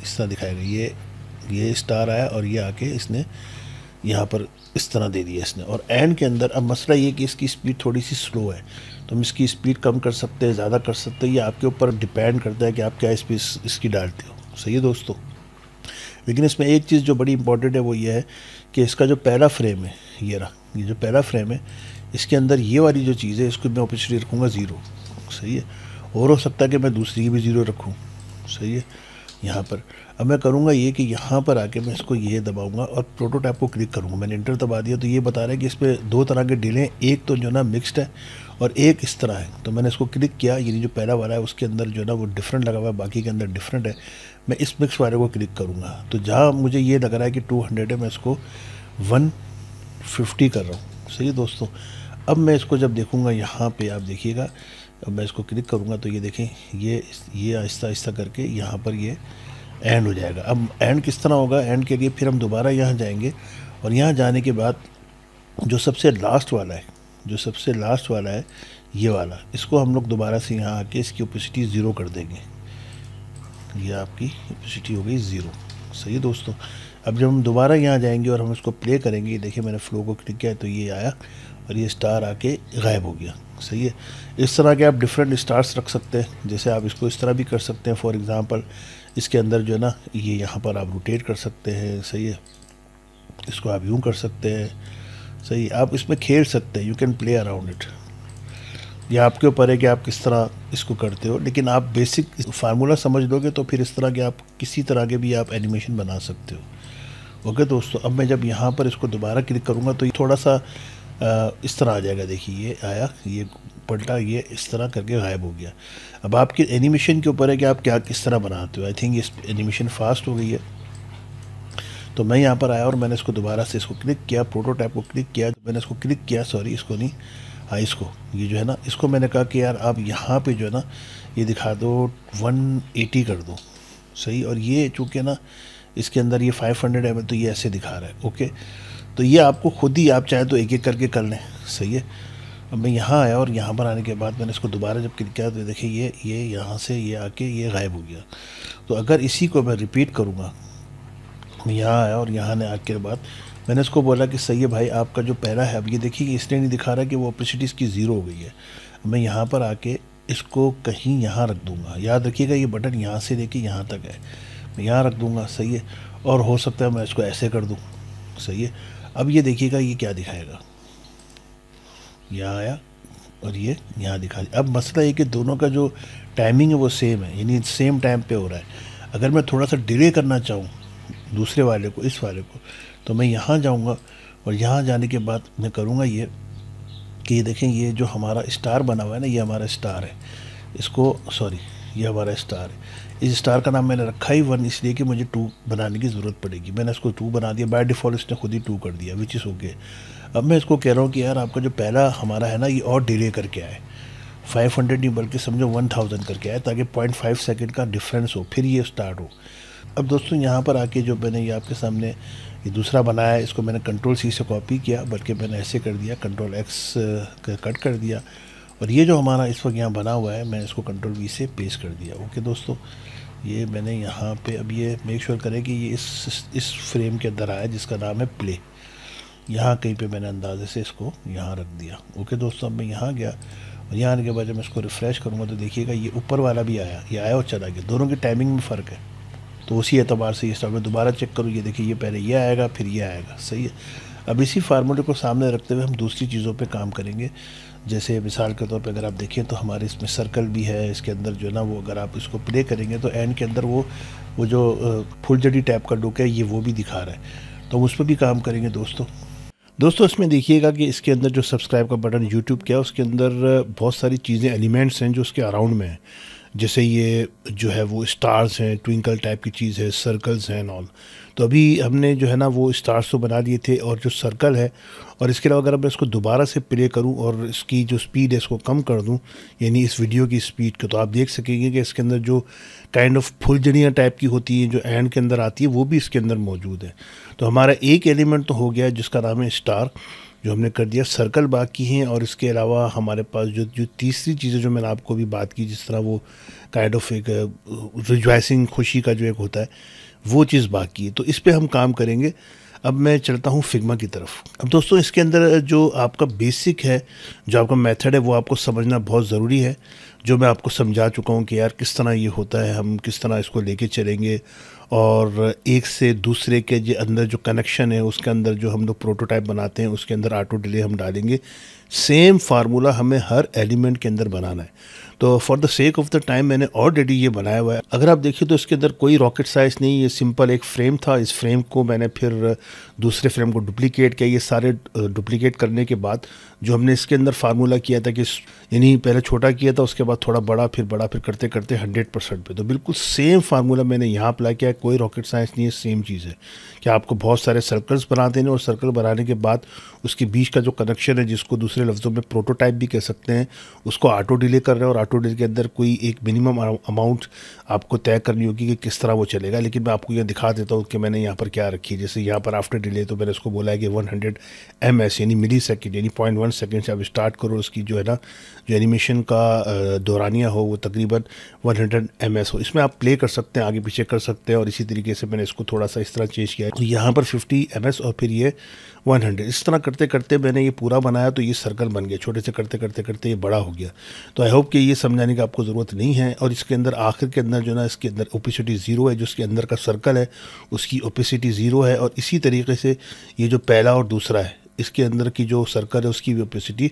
इस तरह दिखाएगा, ये स्टार आया और ये आके इसने यहाँ पर इस तरह दे दिया इसने। और एंड के अंदर अब मसला ये कि इसकी स्पीड थोड़ी सी स्लो है, तो हम इसकी स्पीड कम कर सकते हैं, ज़्यादा कर सकते हैं, ये आपके ऊपर डिपेंड करता है कि आप क्या स्पीड इसकी डालते हो। सही है दोस्तों, लेकिन इसमें एक चीज़ जो बड़ी इंपॉर्टेंट है वो ये है कि इसका जो पहला फ्रेम है ये रहा, ये जो पहला फ्रेम है इसके अंदर ये वाली जो चीज़ है इसको मैं ऑब्वियसली रखूँगा 0। सही है, और हो सकता है कि मैं दूसरी की भी 0 रखूँ। सही है, यहाँ पर अब मैं करूँगा ये कि यहाँ पर आके मैं इसको ये दबाऊँगा और प्रोटोटाइप को क्लिक करूँगा। मैंने इंटर दबा दिया तो ये बता रहा है कि इस पर 2 तरह के डिले, एक तो जो ना मिक्स्ड है और एक इस तरह है। तो मैंने इसको क्लिक किया, यानी जो पहला वाला है उसके अंदर जो ना वो डिफरेंट लगा हुआ है, बाकी के अंदर डिफरेंट है। मैं इस मिक्स वाले को क्लिक करूँगा तो जहाँ मुझे ये लग रहा है कि 200 है मैं इसको 150 कर रहा हूँ। सही है दोस्तों, अब मैं इसको जब देखूँगा यहाँ पे आप देखिएगा, अब मैं इसको क्लिक करूँगा तो ये देखें ये आहिस्ता आहिस्ता करके यहाँ पर ये एंड हो जाएगा। अब एंड किस तरह होगा, एंड के लिए फिर हम दोबारा यहाँ जाएंगे और यहाँ जाने के बाद जो सबसे लास्ट वाला है ये वाला, इसको हम लोग दोबारा से यहाँ आके इसकी ओपेसिटी 0 कर देंगे। ये आपकी ओपेसिटी हो गई 0। सही है दोस्तों, अब जब हम दोबारा यहाँ जाएंगे और हम इसको प्ले करेंगे, देखिए मैंने फ्लो को क्लिक किया तो ये आया और ये स्टार आके गायब हो गया। सही है, इस तरह के आप डिफरेंट स्टार्स रख सकते हैं, जैसे आप इसको इस तरह भी कर सकते हैं। फॉर एग्ज़ाम्पल इसके अंदर जो है ना ये यहाँ पर आप रोटेट कर सकते हैं। सही है, इसको आप यूँ कर सकते हैं। सही, आप इसमें खेल सकते हैं, you can play around it. यह आपके ऊपर है कि आप किस तरह इसको करते हो, लेकिन आप बेसिक फार्मूला समझ लोगे तो फिर इस तरह के आप किसी तरह के भी आप एनिमेशन बना सकते हो। ओके दोस्तों, अब मैं जब यहाँ पर इसको दोबारा क्लिक करूँगा तो ये थोड़ा सा इस तरह आ जाएगा। देखिए ये आया, ये पलटा, ये इस तरह करके गायब हो गया। अब आपके एनिमेशन के ऊपर है कि आप क्या किस तरह बनाते हो। आई थिंक इस एनिमेशन फास्ट हो गई है, तो मैं यहाँ पर आया और मैंने इसको दोबारा से इसको क्लिक किया, प्रोटोटाइप को क्लिक किया, मैंने इसको क्लिक किया, सॉरी इसको नहीं, हाँ इसको, ये जो है ना इसको मैंने कहा कि यार आप यहाँ पे जो है ना ये दिखा दो 180 कर दो। सही, और ये चूँकि ना इसके अंदर ये 500 है तो ये ऐसे दिखा रहा है। ओके, तो ये आपको खुद ही आप चाहे तो एक एक करके कर लें। सही है, अब मैं यहाँ आया और यहाँ पर आने के बाद मैंने इसको दोबारा जब क्लिक किया तो देखिए ये यहाँ से ये आके ये गायब हो गया। तो अगर इसी को मैं रिपीट करूँगा, मैं यहाँ आया और यहाँ ने आके बाद मैंने इसको बोला कि सही है भाई आपका जो पहला है, अब ये देखिए कि इसलिए नहीं दिखा रहा कि वो ऑपेसिटी इसकी ज़ीरो हो गई है। मैं यहाँ पर आके इसको कहीं यहाँ रख दूँगा। याद रखिएगा ये बटन यहाँ से लेके यहाँ तक है, मैं यहाँ रख दूँगा, सही है। और हो सकता है मैं इसको ऐसे कर दूँ, सही है। अब ये देखिएगा ये क्या दिखाएगा, यहाँ आया और ये यहाँ दिखा दिया। अब मसला ये कि दोनों का जो टाइमिंग है वो सेम है, यानी सेम टाइम पे हो रहा है। अगर मैं थोड़ा सा डिले करना चाहूँ दूसरे वाले को, इस वाले को, तो मैं यहाँ जाऊँगा और यहाँ जाने के बाद मैं करूँगा ये कि ये देखें ये जो हमारा स्टार बना हुआ है ना, ये हमारा स्टार है, इसको सॉरी ये हमारा स्टार है। इस स्टार का नाम मैंने रखा ही 1 इसलिए कि मुझे 2 बनाने की ज़रूरत पड़ेगी। मैंने इसको 2 बना दिया, बाय डिफ़ॉल्ट इसने खुद ही 2 कर दिया, विच इज़ ओके। अब मैं इसको कह रहा हूँ कि यार आपका जो पहला हमारा है ना ये और डिले करके आए, 500 नहीं बल्कि समझो 1000 करके आए, ताकि 0.5 सेकंड का डिफरेंस हो, फिर ये स्टार्ट हो। अब दोस्तों यहाँ पर आके जो मैंने ये आपके सामने ये दूसरा बनाया है, इसको मैंने कंट्रोल C से कॉपी किया, बल्कि मैंने ऐसे कर दिया, कंट्रोल X कट कर दिया, और ये जो हमारा इस वक्त यहाँ बना हुआ है मैं इसको कंट्रोल V से पेस्ट कर दिया। ओके दोस्तों, ये मैंने यहाँ पे अब ये मेक श्योर करें कि ये इस फ्रेम के अंदर आया जिसका नाम है प्ले। यहाँ कहीं पे मैंने अंदाजे से इसको यहाँ रख दिया। ओके दोस्तों, अब मैं यहाँ गया और यहाँ आने के बाद जब मैं इसको रिफ़्रेश करूँगा तो देखिएगा ये ऊपर वाला भी आया, ये आया और चला गया, दोनों की टाइमिंग में फ़र्क है। तो उसी एतबार से ये स्टार्ट में दोबारा चेक करूँ, ये देखिए ये पहले ये आएगा फिर ये आएगा, सही है। अब इसी फार्मूले को सामने रखते हुए हम दूसरी चीज़ों पे काम करेंगे। जैसे मिसाल के तौर पे अगर आप देखें तो हमारे इसमें सर्कल भी है, इसके अंदर जो है ना वो अगर आप इसको प्ले करेंगे तो एंड के अंदर वो जो फुलझड़ी टाइप का लुक है ये वो भी दिखा रहा है, तो उस पर भी काम करेंगे दोस्तों इसमें देखिएगा कि इसके अंदर जो सब्सक्राइब का बटन यूट्यूब क्या है उसके अंदर बहुत सारी चीज़ें एलिमेंट्स हैं जो उसके अराउंड में हैं। जैसे ये जो है वो स्टार्स हैं, ट्विंकल टाइप की चीज़ है, सर्कल्स हैं ऑल। तो अभी हमने जो है ना वो स्टार्स तो बना दिए थे और जो सर्कल है, और इसके अलावा अगर मैं इसको दोबारा से प्ले करूं और इसकी जो स्पीड है इसको कम कर दूं, यानी इस वीडियो की स्पीड को, तो आप देख सकेंगे कि इसके अंदर जो काइंड ऑफ फुलझड़ियाँ टाइप की होती हैं जो एंड के अंदर आती है वो भी इसके अंदर मौजूद है। तो हमारा एक एलिमेंट तो हो गया जिसका नाम है स्टार, जो हमने कर दिया। सर्कल बाकी हैं और इसके अलावा हमारे पास जो तीसरी चीज़ें जो मैंने आपको भी बात की, जिस तरह वो काइंड ऑफ एक रिजॉइसिंग खुशी का जो एक होता है वो चीज़ बाकी है, तो इस पे हम काम करेंगे। अब मैं चलता हूँ फिग्मा की तरफ। अब दोस्तों इसके अंदर जो आपका बेसिक है, जो आपका मेथड है वो आपको समझना बहुत ज़रूरी है, जो मैं आपको समझा चुका हूँ कि यार किस तरह ये होता है, हम किस तरह इसको लेके चलेंगे, और एक से दूसरे के जो अंदर जो कनेक्शन है उसके अंदर जो हम लोग प्रोटोटाइप बनाते हैं उसके अंदर ऑटो डिले हम डालेंगे। सेम फार्मूला हमें हर एलिमेंट के अंदर बनाना है। तो for the sake of the time मैंने ऑलरेडी ये बनाया हुआ है। अगर आप देखिए तो इसके अंदर कोई रॉकेट साइंस नहीं, ये सिंपल एक फ्रेम था। इस फ्रेम को मैंने फिर दूसरे फ्रेम को डुप्लीकेट किया। ये सारे डुप्लीकेट करने के बाद जो हमने इसके अंदर फार्मूला किया था कि यानी पहले छोटा किया था, उसके बाद थोड़ा बड़ा, फिर करते करते 100% पे, तो बिल्कुल सेम फार्मूला मैंने यहाँ अप्लाई किया है। कोई रॉकेट साइंस नहीं है, सेम चीज़ है कि आपको बहुत सारे सर्कल्स बना देने, और सर्कल बनाने के बाद उसके बीच का जो कनेक्शन है, जिसको दूसरे लफ्ज़ों में प्रोटोटाइप भी कह सकते हैं, उसको ऑटो डिले कर रहे हैं। और ऑटो डिले के अंदर कोई एक मिनिमम अमाउंट आपको तय करनी होगी कि किस तरह वो चलेगा। लेकिन मैं आपको यह दिखा देता हूँ कि मैंने यहाँ पर क्या रखी है। जैसे यहाँ पर आफ्टर डिले तो मैंने उसको बोला है कि 100 ms यानी मिली सेकेंड, यानी 0.1 सेकेंड से आप स्टार्ट करो। उसकी जो है ना जो एनिमेशन का दौरानिया हो वो तकरीबन 100 ms हो। इसमें आप प्ले कर सकते हैं, आगे पीछे कर सकते हैं। और इसी तरीके से मैंने इसको थोड़ा सा इस तरह चेंज किया है, तो यहाँ पर 50 ms और फिर ये 100, इस तरह करते करते मैंने ये पूरा बनाया। तो ये सर्कल बन गया, छोटे से करते करते करते ये बड़ा हो गया। तो आई होप कि ये समझाने की आपको ज़रूरत नहीं है। और इसके अंदर आखिर के अंदर जो ना इसके अंदर ओपेसिटी 0 है, जो इसके अंदर का सर्कल है उसकी ओपेसिटी 0 है। और इसी तरीके से ये जो पहला और दूसरा है इसके अंदर की जो सर्कल है उसकी भी ओपेसिटी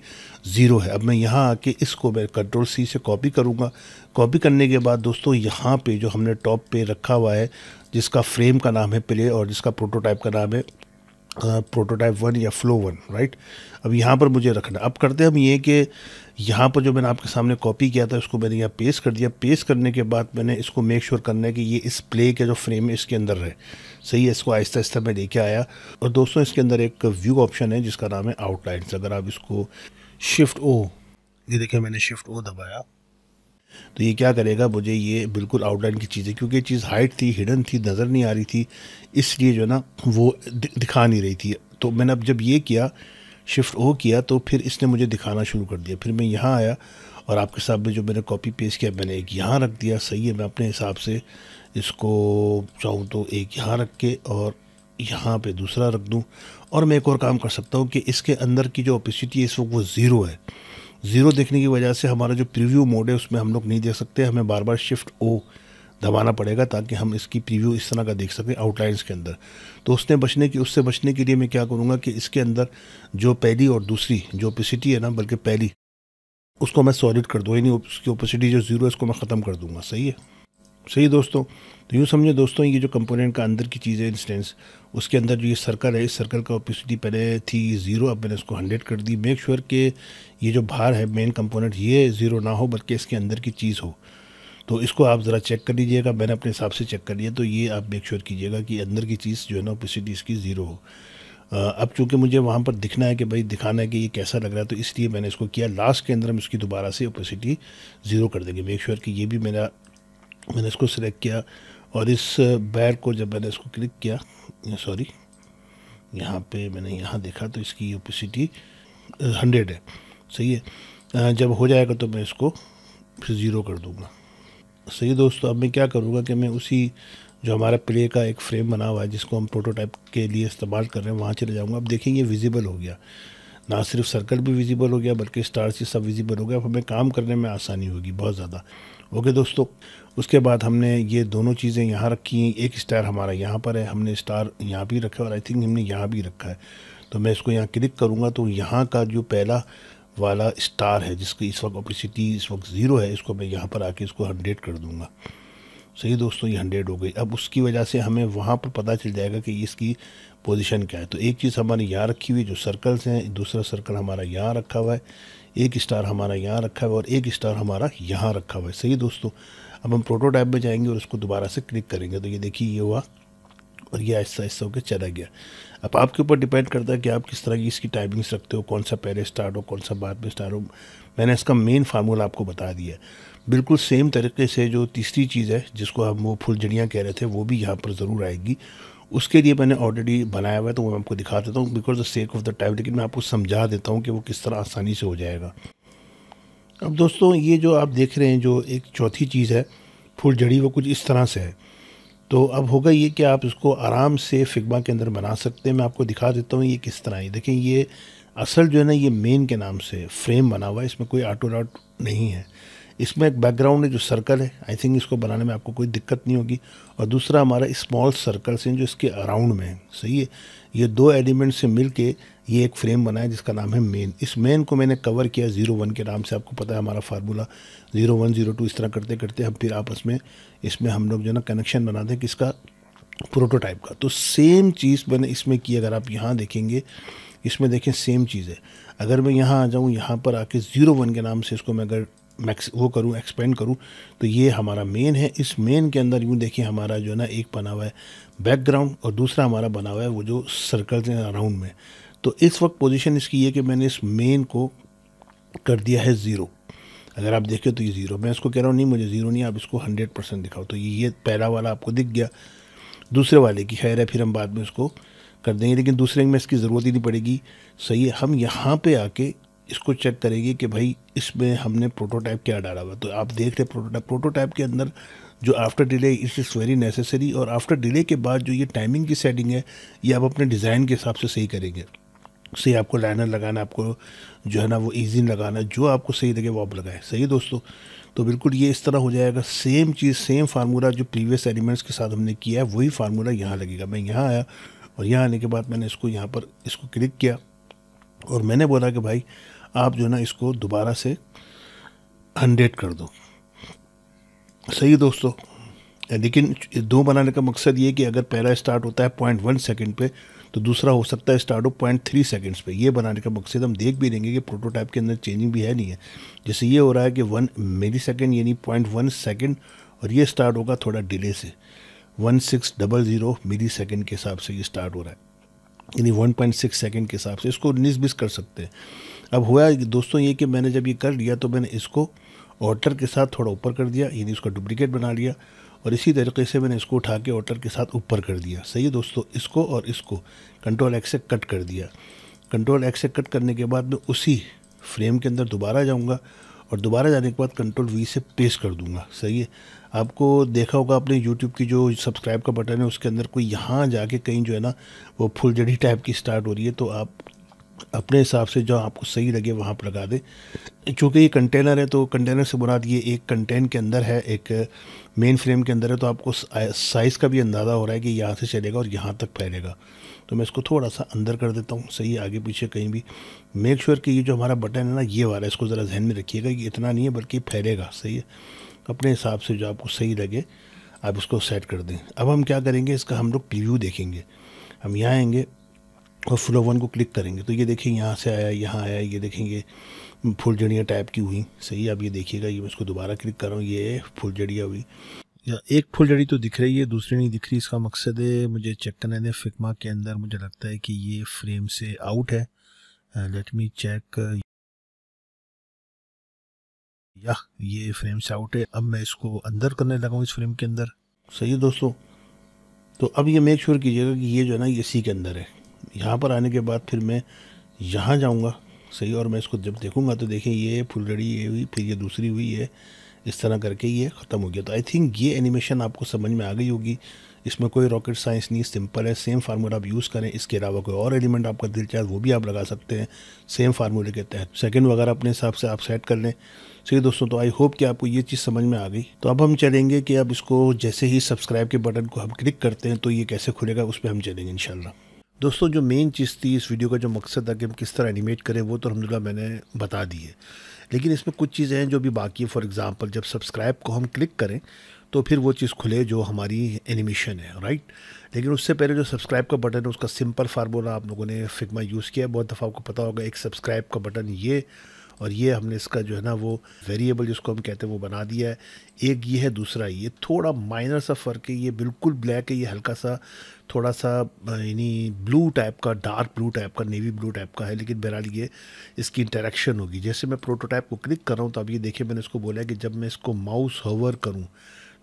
0 है। अब मैं यहाँ आके इसको मैं कंट्रोल C से कॉपी करूँगा। कॉपी करने के बाद दोस्तों यहाँ पे जो हमने टॉप पे रखा हुआ है, जिसका फ्रेम का नाम है प्ले और जिसका प्रोटोटाइप का नाम है प्रोटोटाइप 1 या फ्लो 1, राइट। अब यहाँ पर मुझे रखना। अब करते हम ये कि यहाँ पर जो मैंने आपके सामने कॉपी किया था उसको मैंने यहाँ पेस्ट कर दिया। पेस्ट करने के बाद मैंने इसको मेक श्योर करना है कि ये इस प्ले के जो फ्रेम है इसके अंदर रहे, सही है। इसको आहिस्ता आहिस्ता मैं लेके आया। और दोस्तों इसके अंदर एक व्यू ऑप्शन है जिसका नाम है आउटलाइन्स। अगर आप इसको शिफ्ट O, ये देखिए मैंने शिफ्ट O दबाया तो ये क्या करेगा, मुझे ये बिल्कुल आउटलाइन की चीज़ है, क्योंकि ये चीज़ हाइड थी, हिडन थी, नज़र नहीं आ रही थी, इसलिए जो ना वो दिखा नहीं रही थी। तो मैंने अब जब ये किया शिफ्ट ओ किया तो फिर इसने मुझे दिखाना शुरू कर दिया। फिर मैं यहाँ आया और आपके सामने जो मैंने कॉपी पेस्ट किया मैंने एक यहाँ रख दिया। सही है, मैं अपने हिसाब से इसको चाहूँ तो एक यहाँ रख के और यहाँ पे दूसरा रख दूँ। और मैं एक और काम कर सकता हूँ कि इसके अंदर की जो ओपेसिटी है इस वक्त वो ज़ीरो है। ज़ीरो देखने की वजह से हमारा जो प्रीव्यू मोड है उसमें हम लोग नहीं देख सकते, हमें बार बार शिफ्ट ओ दबाना पड़ेगा ताकि हम इसकी प्रीव्यू इस तरह का देख सकें आउटलाइंस के अंदर। तो उससे बचने के लिए मैं क्या करूँगा कि इसके अंदर जो पहली और दूसरी जो ओपेसिटी है ना, बल्कि पहली उसको मैं सॉलिड कर दूँ, यानी उसकी ओपेसिटी जो ज़ीरो है इसको मैं ख़त्म कर दूँगा। सही है, सही दोस्तों। तो यूँ समझे दोस्तों, ये जो कंपोनेंट का अंदर की चीज़ है इंस्टेंस, उसके अंदर जो ये सर्कल है, इस सर्कल का ओपेसिटी पहले थी 0, अब मैंने इसको 100 कर दी। मेक श्योर कि ये जो बाहर है मेन कंपोनेंट ये 0 ना हो बल्कि इसके अंदर की चीज़ हो। तो इसको आप ज़रा चेक कर लीजिएगा, मैंने अपने हिसाब से चेक कर लिया। तो ये आप मेक श्योर कीजिएगा कि अंदर की चीज़ जो है ना ओपेसिटी इसकी 0 हो। अब चूँकि मुझे वहाँ पर दिखना है कि भाई दिखाना है कि ये कैसा लग रहा है, तो इसलिए मैंने इसको किया। लास्ट के अंदर हम इसकी दोबारा से ओपेसिटी 0 कर देंगे। मेक श्योर कि ये भी मैंने इसको सिलेक्ट किया और इस बैर को जब मैंने इसको क्लिक किया, सॉरी यहाँ पे मैंने यहाँ देखा तो इसकी ओपेसिटी 100 है। सही है, जब हो जाएगा तो मैं इसको फिर 0 कर दूँगा। सही दोस्तों, अब मैं क्या करूँगा कि मैं उसी जो हमारा प्ले का एक फ्रेम बना हुआ है जिसको हम प्रोटोटाइप के लिए इस्तेमाल कर रहे हैं वहाँ चले जाऊँगा। अब देखें ये विजिबल हो गया, ना सिर्फ सर्कल भी विजिबल हो गया बल्कि स्टार्स ये सब विजिबल हो गया। अब हमें काम करने में आसानी होगी बहुत ज़्यादा। ओके दोस्तों, उसके बाद हमने ये दोनों चीज़ें यहाँ रखी हैं। एक स्टार हमारा यहाँ पर है, हमने स्टार यहाँ भी रखा है और आई थिंक हमने यहाँ भी रखा है। तो मैं इसको यहाँ क्लिक करूँगा तो यहाँ का जो पहला वाला स्टार है जिसकी इस वक्त ओपेसिटी इस वक्त 0 है, इसको मैं यहाँ पर आके इसको 100 कर दूँगा। सही दोस्तों, ये 100 हो गई। अब उसकी वजह से हमें वहाँ पर पता चल जाएगा कि इसकी पोजीशन क्या है। तो एक चीज़ हमारी यहाँ रखी हुई जो सर्कल्स हैं, दूसरा सर्कल हमारा यहाँ रखा हुआ है, एक स्टार हमारा यहाँ रखा हुआ है और एक स्टार हमारा यहाँ रखा हुआ है। सही दोस्तों, अब हम प्रोटोटाइप में जाएंगे और उसको दोबारा से क्लिक करेंगे तो ये देखिए ये हुआ और ये आहिस्ता आहिस्ता होकर चला गया। अब आपके ऊपर डिपेंड करता है कि आप किस तरह की इसकी टाइमिंग्स रखते हो, कौन सा पहले स्टार्ट हो कौन सा बाद में स्टार्ट हो। मैंने इसका मेन फार्मूला आपको बता दिया है। बिल्कुल सेम तरीके से जो तीसरी चीज़ है जिसको हम वो फुलझड़ियाँ कह रहे थे वो भी यहाँ पर ज़रूर आएगी। उसके लिए मैंने ऑलरेडी बनाया हुआ है तो वो मैं आपको दिखा देता हूँ because the sake of the time, लेकिन मैं आपको समझा देता हूँ कि वो किस तरह आसानी से हो जाएगा। अब दोस्तों ये जो आप देख रहे हैं जो एक चौथी चीज़ है फुलझड़ी, वो कुछ इस तरह से है। तो अब होगा ये कि आप इसको आराम से फिग्मा के अंदर बना सकते हैं। मैं आपको दिखा देता हूँ ये किस तरह है। देखें ये असल जो है ना ये मेन के नाम से फ्रेम बना हुआ है, इसमें कोई ऑटो डॉट नहीं है। इसमें एक बैकग्राउंड है जो सर्कल है, आई थिंक इसको बनाने में आपको कोई दिक्कत नहीं होगी। और दूसरा हमारा स्मॉल सर्कल्स हैं जो इसके अराउंड में है। सही है, ये दो एलिमेंट से मिल के ये एक फ्रेम बना है जिसका नाम है मेन। इस मेन को मैंने कवर किया 01 के नाम से। आपको पता है हमारा फार्मूला 01 02 इस तरह करते करते हम फिर आपस में इसमें हम लोग जो है ना कनेक्शन बनाते हैं किसका, प्रोटोटाइप का। तो सेम चीज़ मैंने इसमें की। अगर आप यहाँ देखेंगे इसमें देखें सेम चीज़ है। अगर मैं यहाँ आ जाऊँ, यहाँ पर आके 01 के नाम से इसको मैं अगर वो करूँ एक्सपेंड करूँ तो ये हमारा मेन है। इस मेन के अंदर यूँ देखिए हमारा जो है ना एक बना हुआ है बैकग्राउंड और दूसरा हमारा बना हुआ है वो जो सर्कल्स हैं अराउंड में। तो इस वक्त पोजीशन इसकी है कि मैंने इस मेन को कर दिया है 0। अगर आप देखें तो ये 0, मैं इसको कह रहा हूँ नहीं मुझे 0 नहीं, आप इसको 100% दिखाओ। तो ये पहला वाला आपको दिख गया। दूसरे वाले की खैर है फिर हम बाद में इसको कर देंगे, लेकिन दूसरे में इसकी ज़रूरत ही नहीं पड़ेगी। सही है, हम यहाँ पे आके इसको चेक करेंगे कि भाई इसमें हमने प्रोटोटाइप क्या डाला हुआ। तो आप देख रहे प्रोटोटाइप के अंदर जो after delay it is very necessary. और आफ्टर डिले के बाद जो ये टाइमिंग की सेटिंग है ये आप अपने डिज़ाइन के हिसाब से सही करेंगे। सही, आपको लाइनर लगाना, आपको जो है ना वो ईजी लगाना, जो आपको सही लगे वो आप लगाएं। सही है दोस्तों, तो बिल्कुल ये इस तरह हो जाएगा। सेम चीज़ सेम फार्मूला जो प्रीवियस एलिमेंट्स के साथ हमने किया है वही फार्मूला यहाँ लगेगा। मैं यहाँ आया और यहाँ आने के बाद मैंने इसको यहाँ पर इसको क्लिक किया और मैंने बोला कि भाई आप जो है ना इसको दोबारा से 100 कर दो। सही है दोस्तों, लेकिन दो बनाने का मकसद ये कि अगर पहला स्टार्ट होता है 0.1 सेकंड पे तो दूसरा हो सकता है स्टार्ट हो 0.3 सेकंड्स पे। ये बनाने का मकसद हम देख भी लेंगे कि प्रोटोटाइप के अंदर चेंजिंग भी है नहीं है। जैसे ये हो रहा है कि 1 मिली सेकेंड यानी 0.1 सेकंड और ये स्टार्ट होगा थोड़ा डिले से 1600 मिली सेकेंड के हिसाब से ये स्टार्ट हो रहा है, यानी 1.6 सेकंड के हिसाब से। इसको 19-20 कर सकते हैं। अब हुआ दोस्तों ये कि मैंने जब ये कर लिया तो मैंने इसको ऑल्टर के साथ थोड़ा ऊपर कर दिया, यानी इसको डुप्लीकेट बना लिया और इसी तरीके से मैंने इसको उठा के ऑल्टर के साथ ऊपर कर दिया। सही है दोस्तों, इसको और इसको कंट्रोल X से कट कर दिया। कंट्रोल एक्स से कट करने के बाद मैं उसी फ्रेम के अंदर दोबारा जाऊंगा और दोबारा जाने के बाद कंट्रोल वी से पेस्ट कर दूंगा। सही है। आपको देखा होगा आपने यूट्यूब की जो सब्सक्राइब का बटन है उसके अंदर कोई यहाँ जाके कहीं जो है ना वो फुलझड़ी टाइप की स्टार्ट हो रही है, तो आप अपने हिसाब से जो आपको सही लगे वहाँ पर लगा दें। चूँकि ये कंटेनर है तो कंटेनर से मुराद ये एक कंटेंट के अंदर है, एक मेन फ्रेम के अंदर है, तो आपको साइज़ का भी अंदाज़ा हो रहा है कि यहाँ से चलेगा और यहाँ तक फैलेगा। तो मैं इसको थोड़ा सा अंदर कर देता हूँ। सही है। आगे पीछे कहीं भी मेक श्योर कि ये जो हमारा बटन है ना ये वाला, इसको ज़रा ध्यान में रखिएगा कि इतना नहीं है बल्कि फैलेगा। सही है। अपने हिसाब से जो आपको सही लगे आप इसको सेट कर दें। अब हम क्या करेंगे, इसका हम लोग प्रीव्यू देखेंगे। हम यहाँ आएंगे और फ्लो 1 को क्लिक करेंगे तो ये देखिए यहाँ से आया, यहाँ आया, ये देखेंगे फुलझड़ियाँ टाइप की हुई। सही है। अब ये देखिएगा, ये मैं इसको दोबारा क्लिक कर रहा हूँ, ये फुलझड़ियाँ हुई, या एक फुलझड़ी तो दिख रही है दूसरी नहीं दिख रही। इसका मकसद है मुझे चेक करने दें। फिग्मा के अंदर मुझे लगता है कि ये फ्रेम से आउट है। Let me check. या ये फ्रेम से आउट है। अब मैं इसको अंदर करने लगा हूँ इस फ्रेम के अंदर। सही है दोस्तों। तो अब ये मेक श्योर कीजिएगा कि ये जो है ना ये इसी के अंदर है। यहाँ पर आने के बाद फिर मैं यहाँ जाऊँगा। सही। और मैं इसको जब देखूँगा तो देखें ये फुलझड़ी ये हुई, फिर ये दूसरी हुई है, इस तरह करके ये ख़त्म हो गया। तो आई थिंक ये एनिमेशन आपको समझ में आ गई होगी। इसमें कोई रॉकेट साइंस नहीं, सिंपल है। सेम फार्मूला आप यूज़ करें। इसके अलावा कोई और एलिमेंट आपका दिल चाहे वो भी आप लगा सकते हैं सेम फार्मूले के तहत। सेकंड वगैरह अपने हिसाब से आप सेट कर लें। सही दोस्तों। तो आई होप कि आपको ये चीज़ समझ में आ गई। तो अब हम चलेंगे कि अब इसको जैसे ही सब्सक्राइब के बटन को हम क्लिक करते हैं तो ये कैसे खुलेगा उस पर हम चलेंगे इंशाल्लाह। दोस्तों जो मेन चीज़ थी इस वीडियो का, जो मकसद था कि हम किस तरह एनिमेट करें, वो तो अल्हम्दुलिल्लाह मैंने बता दी है। लेकिन इसमें कुछ चीज़ें हैं जो भी बाकी है। फॉर एग्जांपल जब सब्सक्राइब को हम क्लिक करें तो फिर वो चीज़ खुले जो हमारी एनिमेशन है, राइट। लेकिन उससे पहले जो सब्सक्राइब का बटन है उसका सिंपल फार्मूला आप लोगों ने फिग्मा यूज़ किया है। बहुत दफ़ा आपको पता होगा, एक सब्सक्राइब का बटन ये, और ये हमने इसका जो है ना वो वेरिएबल जिसको हम कहते हैं वो बना दिया है। एक ये है, दूसरा ये थोड़ा माइनर सा फ़र्क है। ये बिल्कुल ब्लैक है, ये हल्का सा थोड़ा सा यानी ब्लू टाइप का, डार्क ब्लू टाइप का, नेवी ब्लू टाइप का है। लेकिन बहरहाल ये इसकी इंटरेक्शन होगी। जैसे मैं प्रोटोटाइप को क्लिक कर रहा हूँ तो अब ये देखिए मैंने इसको बोला है कि जब मैं इसको माउस होवर करूँ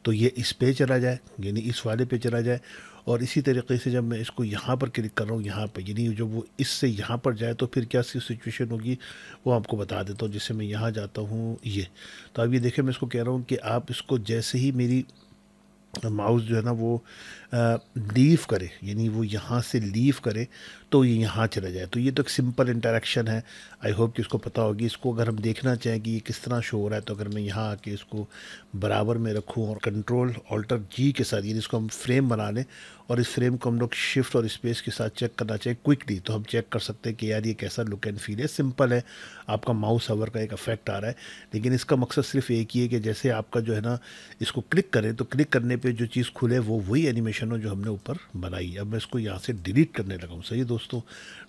तो ये इस पे चला जाए, यानी इस वाले पे चला जाए। और इसी तरीके से जब मैं इसको यहाँ पर क्लिक कर रहा हूँ, यहाँ पर, यानी जब वो इससे यहाँ पर जाए तो फिर क्या सिचुएशन होगी वो आपको बता देता हूँ। जैसे मैं यहाँ जाता हूँ ये, तो अब ये देखिए मैं इसको कह रहा हूँ कि आप इसको जैसे ही मेरी माउस जो है ना वो लीव करे, यानी वो यहाँ से लीव करे तो ये यहाँ चला जाए। तो ये तो एक सिंपल इंटरेक्शन है। आई होप कि इसको पता होगी। इसको अगर हम देखना चाहें कि ये किस तरह शो हो रहा है तो अगर मैं यहाँ आके इसको बराबर में रखूँ और कंट्रोल ऑल्टर जी के साथ, यानी इसको हम फ्रेम बना लें और इस फ्रेम को हम लोग शिफ्ट और स्पेस के साथ चेक करना चाहें क्विकली, तो हम चेक कर सकते हैं कि यार ये कैसा लुक एंड फील है। सिंपल है, आपका माउस हवर का एक इफेक्ट आ रहा है। लेकिन इसका मकसद सिर्फ एक ही है कि जैसे आपका जो है ना इसको क्लिक करें तो क्लिक करने पे जो चीज़ खुले वो वही एनिमेशन हो जो हमने ऊपर बनाई। अब मैं इसको यहाँ से डिलीट करने लगा हूँ। सही है दोस्तों।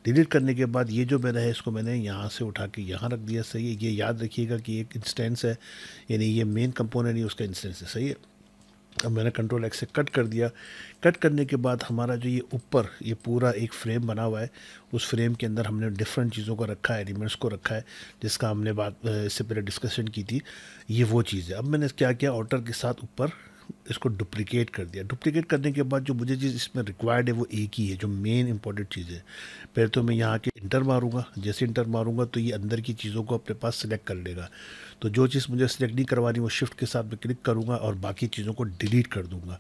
डिलीट करने के बाद ये जो मैंने है इसको मैंने यहाँ से उठा के यहाँ रख दिया। सही है। ये याद रखिएगा कि एक इंस्टेंस है, यानी ये मेन कंपोनेंट नहीं उसका इंस्टेंस है। सही है। अब मैंने कंट्रोल एक्स से कट कर दिया। कट करने के बाद हमारा जो ये ऊपर ये पूरा एक फ्रेम बना हुआ है, उस फ्रेम के अंदर हमने डिफरेंट चीज़ों को रखा है, एलिमेंट्स को रखा है, जिसका हमने बात इससे पहले डिस्कशन की थी। ये वो चीज़ है। अब मैंने क्या किया, ऑल्टर के साथ ऊपर इसको डुप्लिकेट कर दिया। डुप्लिकेट करने के बाद जो मुझे चीज़ इसमें रिक्वायर्ड है वो एक ही है, जो मेन इंपॉर्टेंट चीज़ है। पहले तो मैं यहाँ के इंटर मारूंगा। जैसे इंटर मारूंगा तो ये अंदर की चीज़ों को अपने पास सिलेक्ट कर लेगा। तो जो चीज़ मुझे सिलेक्ट नहीं करवानी वो शिफ्ट के साथ में क्लिक करूँगा और बाकी चीज़ों को डिलीट कर दूँगा।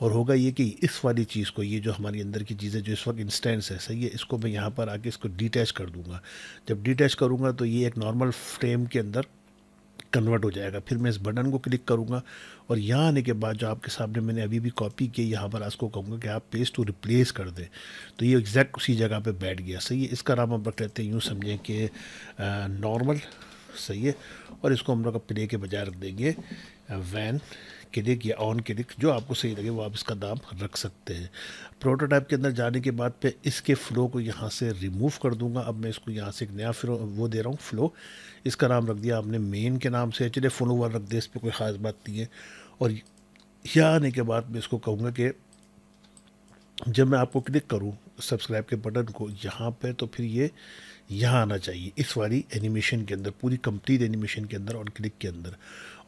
और होगा ये कि इस वाली चीज़ को, ये जो हमारी अंदर की चीज़ है जो इस वक्त इंस्टेंस है, सही है, इसको मैं यहाँ पर आके इसको डिटैच कर दूँगा। जब डिटैच करूँगा तो ये एक नॉर्मल फ्रेम के अंदर कन्वर्ट हो जाएगा। फिर मैं इस बटन को क्लिक करूँगा और यहाँ आने के बाद जो आपके सामने मैंने अभी भी कॉपी की, यहाँ पर इसको कहूँगा कि आप पेस्ट टू रिप्लेस कर दें, तो ये एग्जैक्ट उसी जगह पे बैठ गया। सही है। इसका नाम हम रख लेते हैं, यूँ समझें कि नॉर्मल। सही है। और इसको हम लोग प्ले के बजाय रख देंगे वैन क्लिक या ऑन क्लिक, जो आपको सही लगे वो आप इसका नाम रख सकते हैं। प्रोटोटाइप के अंदर जाने के बाद पे इसके फ़्लो को यहाँ से रिमूव कर दूंगा। अब मैं इसको यहाँ से एक नया वो दे रहा हूँ फ़्लो। इसका नाम रख दिया आपने मेन के नाम से, चलिए फ़्लो वन रख दिया, इस पर कोई ख़ास बात नहीं है। और यहाँ आने के बाद मैं इसको कहूँगा कि जब मैं आपको क्लिक करूँ सब्सक्राइब के बटन को यहाँ पे, तो फिर ये यहाँ आना चाहिए इस वाली एनिमेशन के अंदर, पूरी कंप्लीट एनिमेशन के अंदर और क्लिक के अंदर।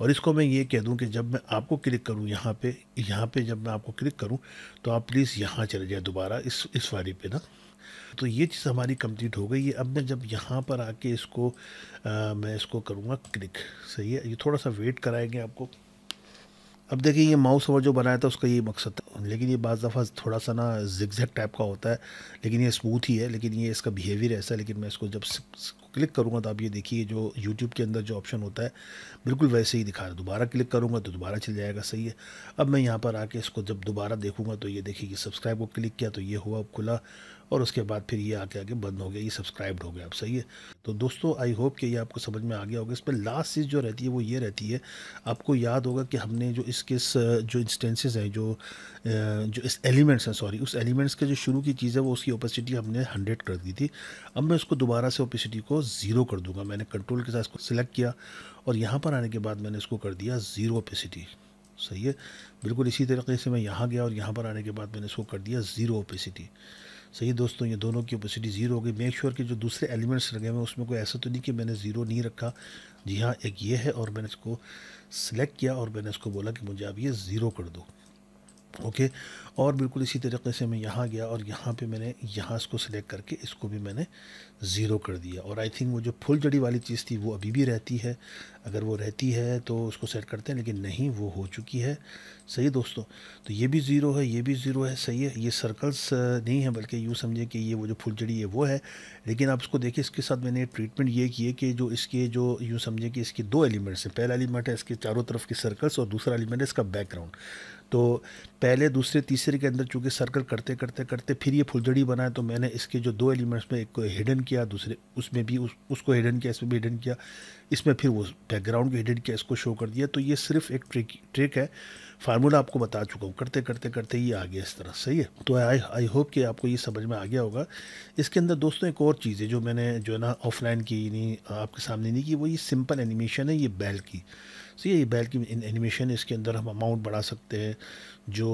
और इसको मैं ये कह दूं कि जब मैं आपको क्लिक करूं यहाँ पे जब मैं आपको क्लिक करूं तो आप प्लीज़ यहाँ चले जाए दोबारा इस वाली पे ना। तो ये चीज़ हमारी कंप्लीट हो गई है। अब मैं जब यहाँ पर आके इसको मैं इसको करूँगा क्लिक, सही है। ये थोड़ा सा वेट कराएंगे आपको। अब देखिए ये माउस ओवर जो बनाया था उसका ये मकसद था, लेकिन ये बाज़ दफ़ा थोड़ा सा ना जिगजैग टाइप का होता है, लेकिन ये स्मूथ ही है, लेकिन ये इसका बिहेवियर ऐसा है। लेकिन मैं इसको जब क्लिक करूँगा तो आप ये देखिए जो यूट्यूब के अंदर जो ऑप्शन होता है बिल्कुल वैसे ही दिखा रहा है। दोबारा क्लिक करूँगा तो दोबारा चल जाएगा, सही है। अब मैं यहाँ पर आके इसको जब दोबारा देखूँगा तो ये देखिए सब्सक्राइब को क्लिक किया तो ये हुआ, खुला, और उसके बाद फिर ये आके बंद हो गया, ये सब्सक्राइब्ड हो गया अब, सही है। तो दोस्तों आई होप कि ये आपको समझ में आ गया होगा। इस पर लास्ट चीज़ जो रहती है वो ये रहती है, आपको याद होगा कि हमने जो इसके जो इंस्टेंसेस हैं, जो इस एलिमेंट्स हैं, सॉरी, उस एलिमेंट्स के जो शुरू की चीज़ है वो उसकी ओपेसिटी हमने 100 कर दी थी। अब मैं उसको दोबारा से ओपेसिटी को 0 कर दूंगा। मैंने कंट्रोल के साथ इसको सिलेक्ट किया और यहाँ पर आने के बाद मैंने इसको कर दिया 0 ओपेसिटी, सही है। बिल्कुल इसी तरीके से मैं यहाँ गया और यहाँ पर आने के बाद मैंने इसको कर दिया 0 ओपेसिटी, सही है दोस्तों। ये दोनों की ओपेसिटी 0 हो गई। मेक श्योर कि जो दूसरे एलिमेंट्स लगे हुए उसमें कोई ऐसा तो नहीं कि मैंने 0 नहीं रखा। जी हाँ, एक ये है और मैंने इसको सिलेक्ट किया और मैंने इसको बोला कि मुझे अब ये 0 कर दो, ओके। और बिल्कुल इसी तरीके से मैं यहाँ गया और यहाँ पे मैंने यहाँ इसको सिलेक्ट करके इसको भी मैंने 0 कर दिया। और आई थिंक वो जो फुल जड़ी वाली चीज़ थी वो अभी भी रहती है, अगर वो रहती है तो उसको सेट करते हैं, लेकिन नहीं, वो हो चुकी है, सही दोस्तों। तो ये भी 0 है, ये भी 0 है, सही है। ये सर्कल्स नहीं है, बल्कि यूँ समझिए कि ये वो जो फुल जड़ी है वो है। लेकिन आप इसको देखिए, इसके साथ मैंने ट्रीटमेंट ये की है कि जो इसके जो यूँ समझिए कि इसके 2 एलिमेंट्स हैं। पहला एलिमेंट है इसके चारों तरफ के सर्कल्स और दूसरा एलिमेंट है इसका बैकग्राउंड। तो पहले, दूसरे, तीसरे के अंदर चूँकि सर्कल करते करते करते फिर ये फुलझड़ी बनाया, तो मैंने इसके जो 2 एलिमेंट्स में एक को हिडन किया, दूसरे उसमें भी उसको हिडन किया, इसमें भी हिडन किया, इसमें फिर वो बैकग्राउंड को हिडन किया, इसको शो कर दिया। तो ये सिर्फ एक ट्रिक है, फार्मूला आपको बता चुका हूँ, करते करते करते ये आ गया इस तरह, सही है। तो आई होप कि आपको ये समझ में आ गया होगा। इसके अंदर दोस्तों एक और चीज़ है जो मैंने जो है ना ऑफलाइन की, नहीं आपके सामने नहीं की, वो ये सिंपल एनिमेशन है, ये बैल की। सो ये बैल की एनिमेशन, इसके अंदर हम अमाउंट बढ़ा सकते हैं, जो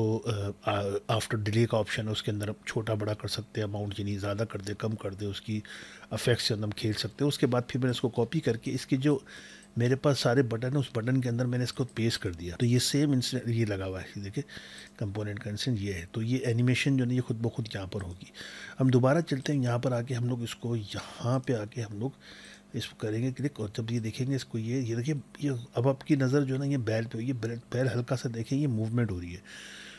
आफ्टर डिले का ऑप्शन है उसके अंदर हम छोटा बड़ा कर सकते हैं, अमाउंट यानी ज़्यादा कर दे, कम कर दे, उसकी इफेक्ट्स से हम खेल सकते हैं। उसके बाद फिर मैंने इसको कॉपी करके इसके जो मेरे पास सारे बटन है उस बटन के अंदर मैंने इसको पेस्ट कर दिया। तो ये सेम इंस्टेंट ये लगा हुआ है, देखिए कंपोनेंट का इंस्टेंट ये है। तो ये एनिमेशन जो है ये खुद ब खुद यहाँ पर होगी। हम दोबारा चलते हैं, यहाँ पर आके हम लोग इसको यहाँ पे आके हम लोग इसको करेंगे क्लिक, और जब ये देखेंगे इसको, ये देखिए, ये अब आपकी नज़र जो है ना ये बैल पे, ये बैल हल्का सा देखें, ये मूवमेंट हो रही है।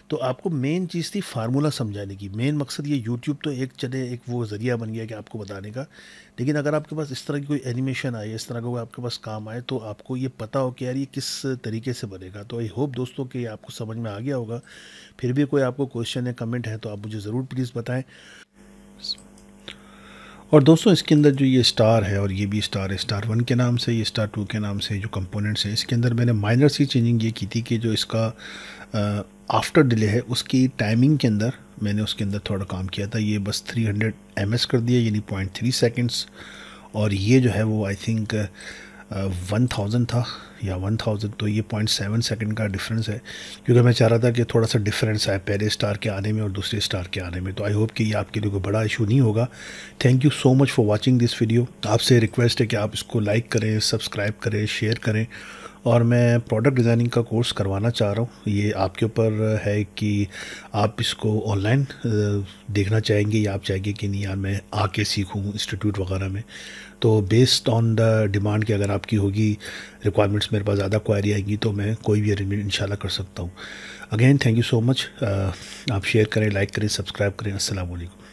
तो आपको मेन चीज़ थी फार्मूला समझाने की। मेन मकसद ये यूट्यूब तो एक चले, एक वो ज़रिया बन गया कि आपको बताने का, लेकिन अगर आपके पास इस तरह की कोई एनिमेशन आए, इस तरह का कोई आपके पास काम आए, तो आपको ये पता हो कि यार ये किस तरीके से बनेगा। तो आई होप दोस्तों कि आपको समझ में आ गया होगा। फिर भी कोई आपको क्वेश्चन या कमेंट है तो आप मुझे ज़रूर प्लीज़ बताएँ। और दोस्तों इसके अंदर जो ये स्टार है, और ये भी स्टार है, स्टार 1 के नाम से, ये स्टार 2 के नाम से जो कंपोनेंट्स हैं, इसके अंदर मैंने माइनर सी चेंजिंग ये की थी कि जो इसका आफ्टर डिले है उसकी टाइमिंग के अंदर मैंने उसके अंदर थोड़ा काम किया था। ये बस 300 ms कर दिया, यानी 0.3 सेकेंड्स। और ये जो है वो आई थिंक 1000 था या 1000, तो ये 0.7 सेकंड का डिफरेंस है, क्योंकि मैं चाह रहा था कि थोड़ा सा डिफरेंस आए पहले स्टार के आने में और दूसरे स्टार के आने में। तो आई होप कि ये आपके लिए कोई बड़ा इशू नहीं होगा। Thank you so much for watching this video. आपसे रिक्वेस्ट है कि आप इसको लाइक करें, सब्सक्राइब करें, शेयर करें। और मैं प्रोडक्ट डिज़ाइनिंग का कोर्स करवाना चाह रहा हूँ। ये आपके ऊपर है कि आप इसको ऑनलाइन देखना चाहेंगे या आप चाहेंगे कि नहीं यार मैं आके सीखूँ इंस्टीट्यूट वगैरह में। तो बेस्ड ऑन द डिमांड की अगर आपकी होगी रिक्वायरमेंट्स, मेरे पास ज़्यादा क्वायरी आएगी तो मैं कोई भी अरेंजमेंट इंशाल्लाह कर सकता हूँ। Again thank you so much. आप शेयर करें, लाइक करें, सब्सक्राइब करें। अस्सलाम वालेकुम।